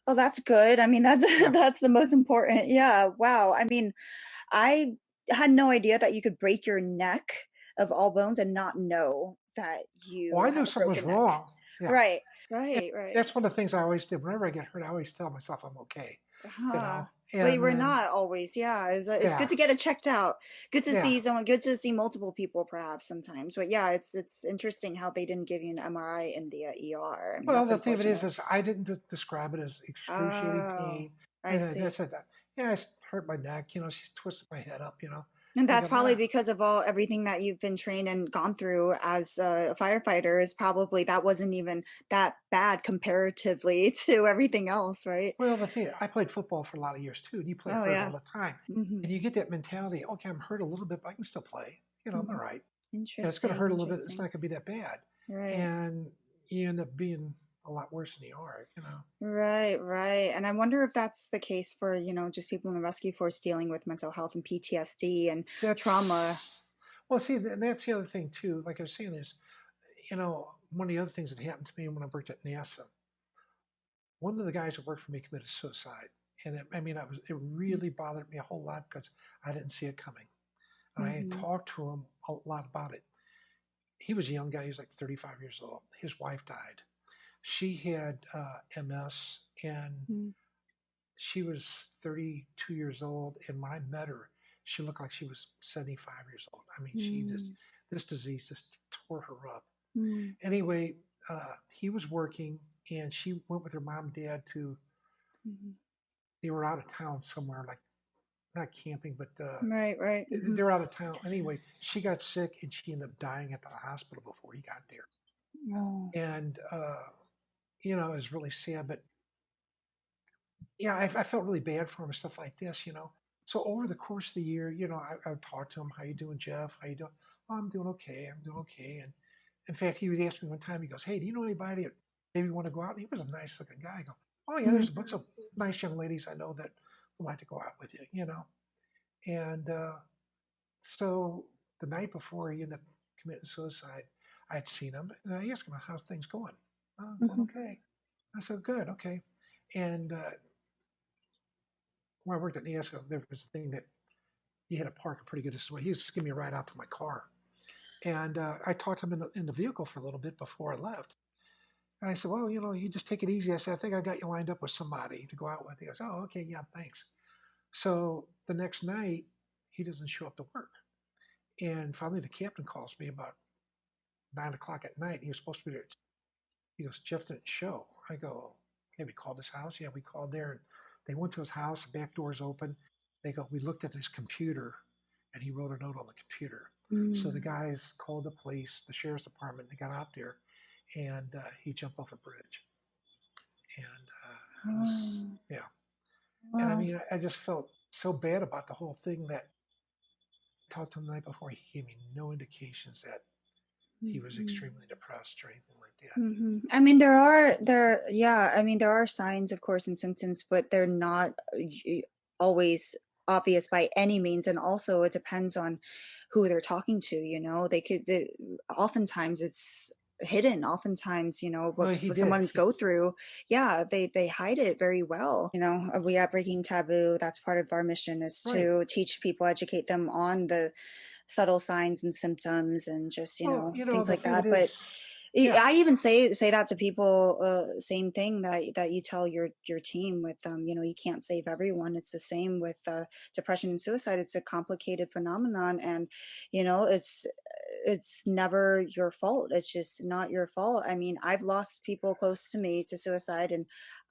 Speaker 1: oh, that's good. I mean, that's
Speaker 2: Yeah.
Speaker 1: that's the most important. Yeah. Wow. I mean, I had no idea that you could break your neck of all bones and not know that
Speaker 2: Well,
Speaker 1: you
Speaker 2: I
Speaker 1: had
Speaker 2: knew
Speaker 1: a
Speaker 2: something was
Speaker 1: broken neck.
Speaker 2: wrong. Yeah.
Speaker 1: Right.
Speaker 2: And
Speaker 1: Right. Right.
Speaker 2: that's one of the things I always did. Whenever I get hurt, I always tell myself I'm okay. You
Speaker 1: Huh.
Speaker 2: know.
Speaker 1: But you
Speaker 2: And
Speaker 1: were
Speaker 2: then
Speaker 1: not always. Yeah. It's good
Speaker 2: yeah,
Speaker 1: to get it checked out. Good to
Speaker 2: yeah.
Speaker 1: see someone. Good to see multiple people, perhaps sometimes. But yeah, it's interesting how they didn't give you an MRI in the ER. I mean,
Speaker 2: Well,
Speaker 1: that's
Speaker 2: the thing of it
Speaker 1: unfortunate.
Speaker 2: is I didn't describe it as excruciating
Speaker 1: Oh,
Speaker 2: pain.
Speaker 1: I
Speaker 2: And I
Speaker 1: see.
Speaker 2: said that, yeah, I hurt my neck. She twisted my head up.
Speaker 1: And
Speaker 2: I
Speaker 1: that's
Speaker 2: go,
Speaker 1: probably because of everything that you've been trained and gone through as a firefighter is probably that wasn't even that bad comparatively to everything else, right?
Speaker 2: well, the thing, I played football for a lot of years too, and you play
Speaker 1: Oh
Speaker 2: hurt all
Speaker 1: yeah.
Speaker 2: the time.
Speaker 1: Hmm.
Speaker 2: And you get that mentality, okay, I'm hurt a little bit, but I can still play. I'm
Speaker 1: Hmm.
Speaker 2: all right. It's going to
Speaker 1: Interesting,
Speaker 2: hurt a little bit. It's not
Speaker 1: interesting.
Speaker 2: going to be that bad.
Speaker 1: Right.
Speaker 2: And you end up being a lot worse than you are.
Speaker 1: Right, right. And I wonder if that's the case for, just people in the rescue force dealing with mental health and PTSD and trauma.
Speaker 2: That's, well, see, and that's the other thing too. Like I was saying is, one of the other things that happened to me when I worked at NASA, one of the guys that worked for me committed suicide. And it really bothered me a whole lot because I didn't see it coming. And I had
Speaker 1: Mm-hmm.
Speaker 2: talked to him a lot about it. He was a young guy. He was like 35 years old. His wife died. She had MS, and she was 32 years old. And when I met her, she looked like she was 75 years old. I mean,
Speaker 1: Mm-hmm.
Speaker 2: this disease just tore her up.
Speaker 1: Mm-hmm.
Speaker 2: Anyway, he was working, and she went with her mom and dad they were out of town somewhere, like not camping, but
Speaker 1: Right, right. Mm-hmm.
Speaker 2: they're out of town. Anyway, she got sick and she ended up dying at the hospital before he got there.
Speaker 1: Oh.
Speaker 2: And, it was really sad, but yeah, I felt really bad for him and stuff like this. So over the course of the year, I would talk to him, how you doing, Jeff? How you doing? Oh, I'm doing okay. I'm doing okay. And in fact, he would ask me one time, he goes, hey, do you know anybody that maybe want to go out? And he was a nice looking guy. I go, oh yeah, there's a bunch of nice young ladies I know that would like to go out with you. And so the night before he ended up committing suicide, I'd seen him and I asked him, how's things going? Oh, going
Speaker 1: Mm-hmm.
Speaker 2: okay. I said, good, okay. And when I worked at NASCO, there was a thing that you had to park a pretty good distance away. He was just giving me a ride out to my car. And I talked to him in the vehicle for a little bit before I left. And I said, well, you just take it easy. I said, I think I got you lined up with somebody to go out with. He goes, oh, okay, yeah, thanks. So the next night, he doesn't show up to work. And finally, the captain calls me about 9 o'clock at night. He was supposed to be there. He goes, Jeff didn't show. I go, hey, we called his house. Yeah, we called there. And they went to his house. The back door's open. They go, we looked at his computer, and he wrote a note on the computer. So the
Speaker 1: Mm.
Speaker 2: guys called the police, the sheriff's department. They got out there, and he jumped off a bridge. And it was,
Speaker 1: Oh,
Speaker 2: yeah. And I
Speaker 1: wow.
Speaker 2: mean, I just felt so bad about the whole thing that I talked to him the night before. He gave me no indications that he was
Speaker 1: Mhm.
Speaker 2: extremely depressed or anything like that.
Speaker 1: Mhm. I mean, yeah, I mean, there are signs, of course, and symptoms, but they're not always obvious by any means. And also, it depends on who they're talking to, They oftentimes it's hidden oftentimes,
Speaker 2: Well, he
Speaker 1: what
Speaker 2: did.
Speaker 1: someone's go through. Yeah, they hide it very well. We at Breaking Taboo, that's part of our mission, is
Speaker 2: Right.
Speaker 1: to teach people, educate them on the subtle signs and symptoms and just,
Speaker 2: Well,
Speaker 1: things
Speaker 2: the
Speaker 1: like
Speaker 2: thing of
Speaker 1: that.
Speaker 2: it
Speaker 1: But
Speaker 2: is, yeah,
Speaker 1: I even say that to people. Same thing that you tell your team with you can't save everyone. It's the same with depression and suicide. It's a complicated phenomenon, and it's never your fault. It's just not your fault. I mean, I've lost people close to me to suicide, and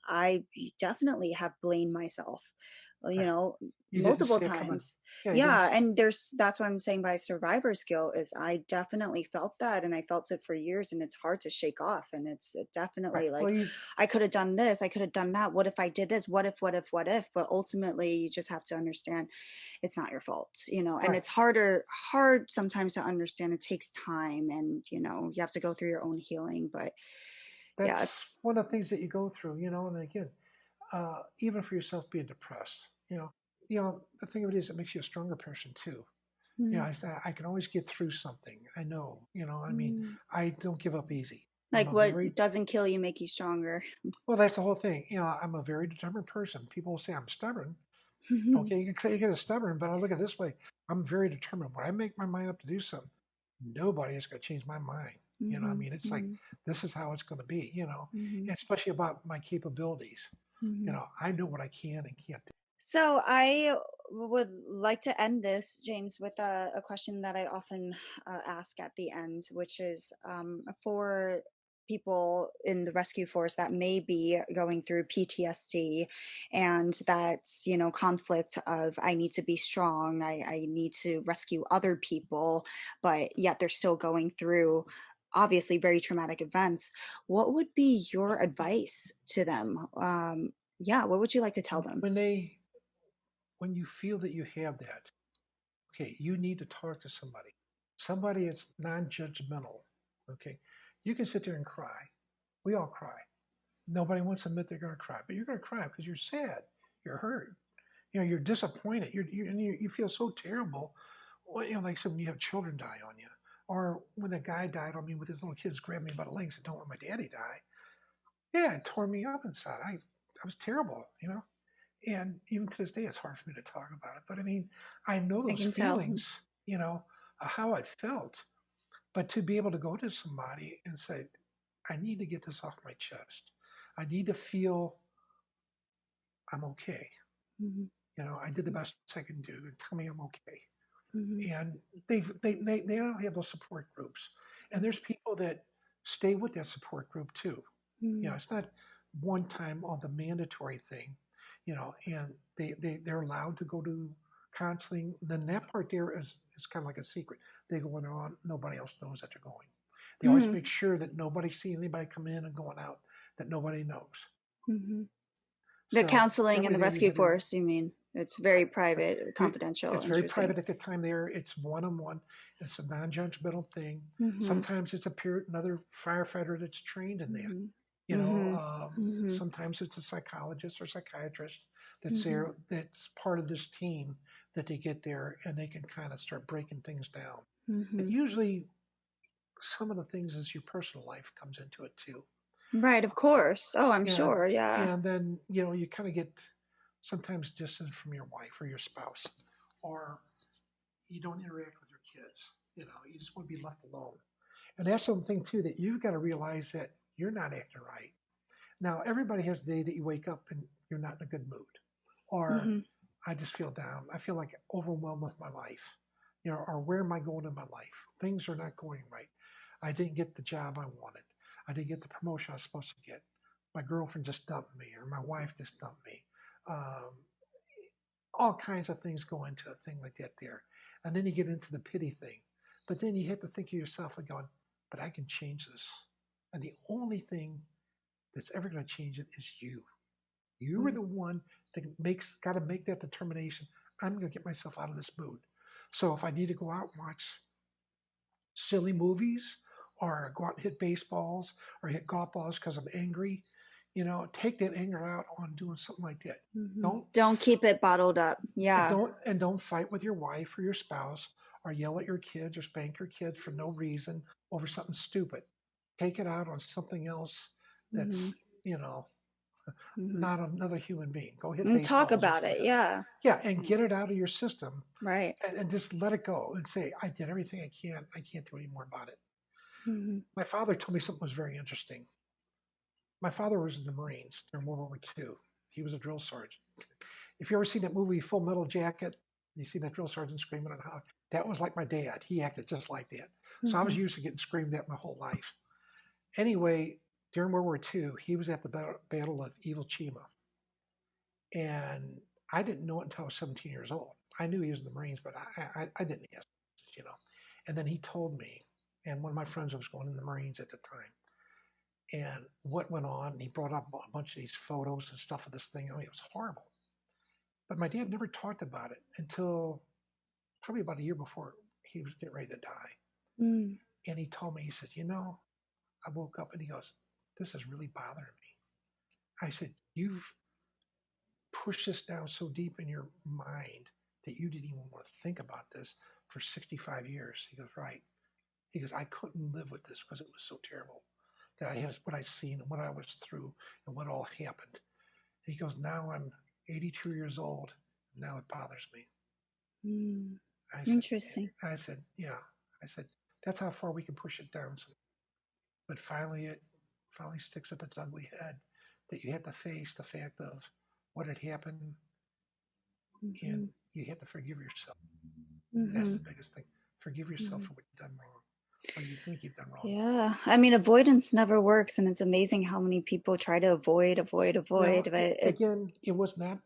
Speaker 1: I definitely have blamed myself. You
Speaker 2: right.
Speaker 1: know,
Speaker 2: You didn't
Speaker 1: multiple
Speaker 2: see it coming.
Speaker 1: times.
Speaker 2: Yeah, you didn't.
Speaker 1: Yeah, and that's what I'm saying by survivor's guilt is I definitely felt that, and I felt it for years, and it's hard to shake off, and it's
Speaker 2: Right.
Speaker 1: definitely
Speaker 2: Well,
Speaker 1: like I could have done this, I could have done that. What if I did this? What if? But ultimately, you just have to understand it's not your fault, and
Speaker 2: right.
Speaker 1: it's hard sometimes to understand. It takes time, and you have to go through your own healing. But yeah,
Speaker 2: That's
Speaker 1: it's
Speaker 2: one of the things that you go through, and again, even for yourself being depressed, the thing of it is, it makes you a stronger person too.
Speaker 1: mm,
Speaker 2: I can always get through something. I know, I mean,
Speaker 1: mm.
Speaker 2: I don't give up easy. I'm
Speaker 1: Like
Speaker 2: a
Speaker 1: what
Speaker 2: very,
Speaker 1: doesn't kill you make you stronger.
Speaker 2: well, that's the whole thing. I'm a very determined person. People will say I'm stubborn. Okay, you get a stubborn, but I look at it this way. I'm very determined. When I make my mind up to do something, nobody is going to change my mind. I
Speaker 1: Mhm,
Speaker 2: mean, it's like,
Speaker 1: mhm,
Speaker 2: this is how it's going to be,
Speaker 1: mhm,
Speaker 2: and especially about my capabilities.
Speaker 1: mhm.
Speaker 2: I know what I can and can't do.
Speaker 1: So I would like to end this, James, with a question that I often ask at the end, which is for people in the rescue force that may be going through PTSD and that, conflict of I need to be strong, I need to rescue other people, but yet they're still going through obviously very traumatic events. What would be your advice to them? Yeah, what would you like to tell them?
Speaker 2: When when you feel that you have that, okay, you need to talk to somebody. Somebody that's non-judgmental. Okay. You can sit there and cry. We all cry. Nobody wants to admit they're going to cry, but you're going to cry because you're sad. You're hurt. You're disappointed. You feel so terrible. Well, like I said, when you have children die on you, or when a guy died on me with his little kids grabbing me by the legs and don't let my daddy die. Yeah, it tore me up inside. I was terrible. And even to this day, it's hard for me to talk about it. But I mean, I know
Speaker 1: I
Speaker 2: those
Speaker 1: can tell.
Speaker 2: feelings, how I felt. But to be able to go to somebody and say, I need to get this off my chest. I need to feel I'm okay.
Speaker 1: Mhm,
Speaker 2: I did the best I can do and tell me I'm okay.
Speaker 1: mhm,
Speaker 2: And they don't have those support groups. And there's people that stay with that support group too.
Speaker 1: mhm,
Speaker 2: It's not one time on the mandatory thing, and they're allowed to go to counseling. Then that part there is kind of like a secret. They go on, nobody else knows that they're going. They always
Speaker 1: mhm,
Speaker 2: make sure that nobody's seeing anybody come in and going out, that nobody knows.
Speaker 1: mhm. The
Speaker 2: So
Speaker 1: counseling
Speaker 2: that
Speaker 1: and
Speaker 2: way
Speaker 1: the
Speaker 2: there you
Speaker 1: rescue
Speaker 2: have your
Speaker 1: force, you mean? It's very
Speaker 2: right.
Speaker 1: private, confidential,
Speaker 2: It's very
Speaker 1: interesting.
Speaker 2: private at the time there. It's one-on-one. It's a non-judgmental thing.
Speaker 1: Mhm,
Speaker 2: Sometimes it's another firefighter that's trained in that.
Speaker 1: mhm, mhm, mhm,
Speaker 2: Sometimes it's a psychologist or psychiatrist that's
Speaker 1: mhm,
Speaker 2: there, that's part of this team that they get there and they can kind of start breaking things down. And
Speaker 1: mhm.
Speaker 2: usually some of the things is your personal life comes into it too.
Speaker 1: Right, of course. Oh, I'm
Speaker 2: And
Speaker 1: sure, yeah.
Speaker 2: and then you kind of get sometimes distance from your wife or your spouse, or you don't interact with your kids. You just want to be left alone. And that's something too that you've got to realize that you're not acting right. Now, everybody has a day that you wake up and you're not in a good mood, or
Speaker 1: Mhm,
Speaker 2: I just feel down. I feel like overwhelmed with my life, or where am I going in my life? Things are not going right. I didn't get the job I wanted. I didn't get the promotion I was supposed to get. My girlfriend just dumped me, or my wife just dumped me. Um, all kinds of things go into a thing like that there. And then you get into the pity thing. But then you have to think of yourself and going, but I can change this. And the only thing that's ever going to change it is you. You are
Speaker 1: mhm,
Speaker 2: the one that got to make that determination. I'm going to get myself out of this mood. So if I need to go out and watch silly movies or go out and hit baseballs or hit golf balls because I'm angry, take that anger out on doing something like that.
Speaker 1: mhm.
Speaker 2: Don't
Speaker 1: Don't keep it bottled up.
Speaker 2: and
Speaker 1: Yeah.
Speaker 2: don't fight with your wife or your spouse or yell at your kids or spank your kids for no reason over something stupid. take it out on something else that's,
Speaker 1: Mhm.
Speaker 2: you know,
Speaker 1: Mhm.
Speaker 2: not another human being. Go hit
Speaker 1: And talk
Speaker 2: baseballs or
Speaker 1: about it.
Speaker 2: something.
Speaker 1: Yeah.
Speaker 2: Yeah, and
Speaker 1: Mm.
Speaker 2: get it out of your system
Speaker 1: Right.
Speaker 2: and just let it go and say, I did everything I can. I can't do any more about it.
Speaker 1: Mhm.
Speaker 2: My father told me something was very interesting. My father was in the Marines during World War II. He was a drill sergeant. If you ever seen that movie Full Metal Jacket, you see that drill sergeant screaming on how that was like my dad. He acted just like that. So I was
Speaker 1: Mhm.
Speaker 2: used to getting screamed at my whole life. Anyway, during World War II, he was at the Battle of Iwo Jima, and I didn't know it until I was 17 years old. I knew he was in the Marines, but I didn't ask, you know. And then he told me, and one of my friends was going in the Marines at the time, and what went on. And he brought up a bunch of these photos and stuff of this thing. I mean, it was horrible. But my dad never talked about it until probably about a year before he was getting ready to die.
Speaker 1: Mm.
Speaker 2: And he told me, he said, I woke up and he goes, this is really bothering me. I said, you've pushed this down so deep in your mind that you didn't even want to think about this for 65 years. He goes, right. He goes, I couldn't live with this because it was so terrible that I had what I seen and what I was through and what all happened. He goes, now I'm 82 years old. And now it bothers me.
Speaker 1: Mm.
Speaker 2: I said,
Speaker 1: Interesting.
Speaker 2: yeah. I said, that's how far we can push it down. So, but finally, it finally sticks up its ugly head that you have to face the fact of what had happened, and
Speaker 1: Mhm.
Speaker 2: you have to forgive yourself. That's the
Speaker 1: Mhm.
Speaker 2: biggest thing. Forgive yourself
Speaker 1: Mhm.
Speaker 2: for what you've done wrong, or you think you've done wrong.
Speaker 1: Yeah. I mean, avoidance never works, and it's amazing how many people try to avoid, avoid, avoid,
Speaker 2: Well,
Speaker 1: but it's
Speaker 2: again, it was not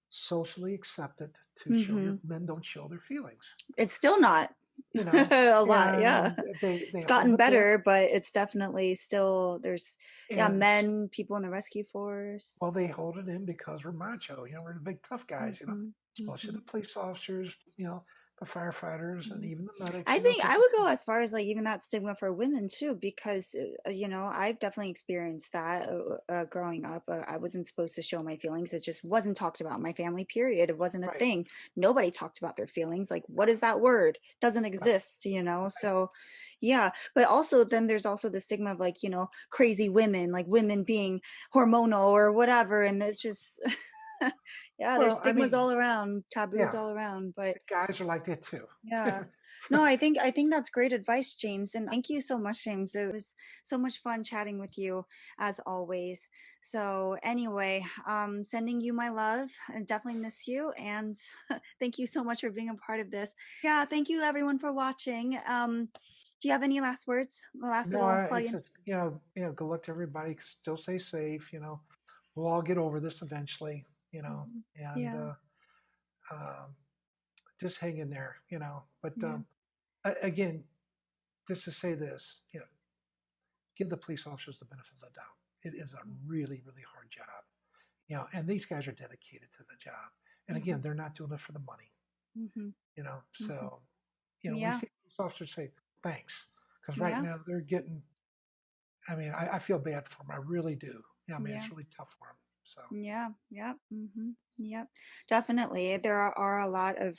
Speaker 2: socially accepted to show your
Speaker 1: mhm.
Speaker 2: men don't show their feelings,
Speaker 1: It's still not
Speaker 2: you know,
Speaker 1: a lot, yeah.
Speaker 2: and they
Speaker 1: It's
Speaker 2: hold
Speaker 1: gotten
Speaker 2: it back,
Speaker 1: better, but it's definitely still there's yeah,
Speaker 2: and
Speaker 1: men, people in the rescue
Speaker 2: well,
Speaker 1: force.
Speaker 2: they hold it in because we're macho. We're the big tough guys.
Speaker 1: Mhm.
Speaker 2: Especially the
Speaker 1: Mhm.
Speaker 2: police officers. The firefighters, and
Speaker 1: Mhm.
Speaker 2: even the medics.
Speaker 1: I think
Speaker 2: Because
Speaker 1: I would go as far as like even that stigma for women too, because I've definitely experienced that growing up. I wasn't supposed to show my feelings. It just wasn't talked about in my family. Period. It wasn't a
Speaker 2: right,
Speaker 1: thing. Nobody talked about their feelings. Like, what is that word? Doesn't
Speaker 2: right,
Speaker 1: exist.
Speaker 2: right.
Speaker 1: So, yeah. But also, then there's also the stigma of like crazy women, like women being hormonal or whatever, and it's just. Yeah, there's
Speaker 2: Well, I
Speaker 1: stigmas
Speaker 2: mean,
Speaker 1: all around, taboos
Speaker 2: yeah,
Speaker 1: all around, but
Speaker 2: the guys are like that too.
Speaker 1: yeah. No, I think that's great advice, James, and thank you so much, James. It was so much fun chatting with you as always. So anyway, sending you my love and definitely miss you and thank you so much for being a part of this. Yeah, thank you everyone for watching. Do you have any last words? The last
Speaker 2: No,
Speaker 1: little
Speaker 2: it's
Speaker 1: plug-in?
Speaker 2: just good luck to everybody. Still stay safe. We'll all get over this eventually.
Speaker 1: Mhm.
Speaker 2: And
Speaker 1: Yeah,
Speaker 2: um, just hang in there. But
Speaker 1: yeah.
Speaker 2: again, just to say this, give the police officers the benefit of the doubt. It is a really, really hard job. And these guys are dedicated to the job. And
Speaker 1: Mm-hmm.
Speaker 2: again, they're not doing it for the money.
Speaker 1: Mm-hmm. Mm-hmm.
Speaker 2: So, when you
Speaker 1: Yeah,
Speaker 2: see police officers say thanks, because right
Speaker 1: yeah,
Speaker 2: now they're getting, I mean, I feel bad for them. I really do. Yeah, I mean,
Speaker 1: yeah.
Speaker 2: it's really tough for them. So,
Speaker 1: Yeah, yep, yep. Definitely. There are a lot of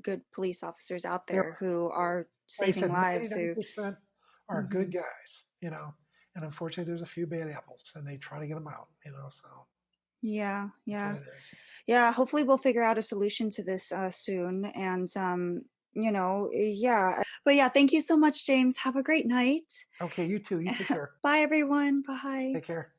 Speaker 1: good police officers out
Speaker 2: there,
Speaker 1: there who are
Speaker 2: like I
Speaker 1: saving
Speaker 2: said,
Speaker 1: lives who
Speaker 2: 99% are good
Speaker 1: mhm.
Speaker 2: guys. And unfortunately, there's a few bad apples, and they try to get them out. So
Speaker 1: Yeah,
Speaker 2: that's what
Speaker 1: yeah.
Speaker 2: it is.
Speaker 1: Yeah, hopefully we'll figure out a solution to this soon and yeah. But yeah, thank you so much, James. Have a great night.
Speaker 2: Okay, you too. You take care.
Speaker 1: Bye everyone. Bye.
Speaker 2: Take care.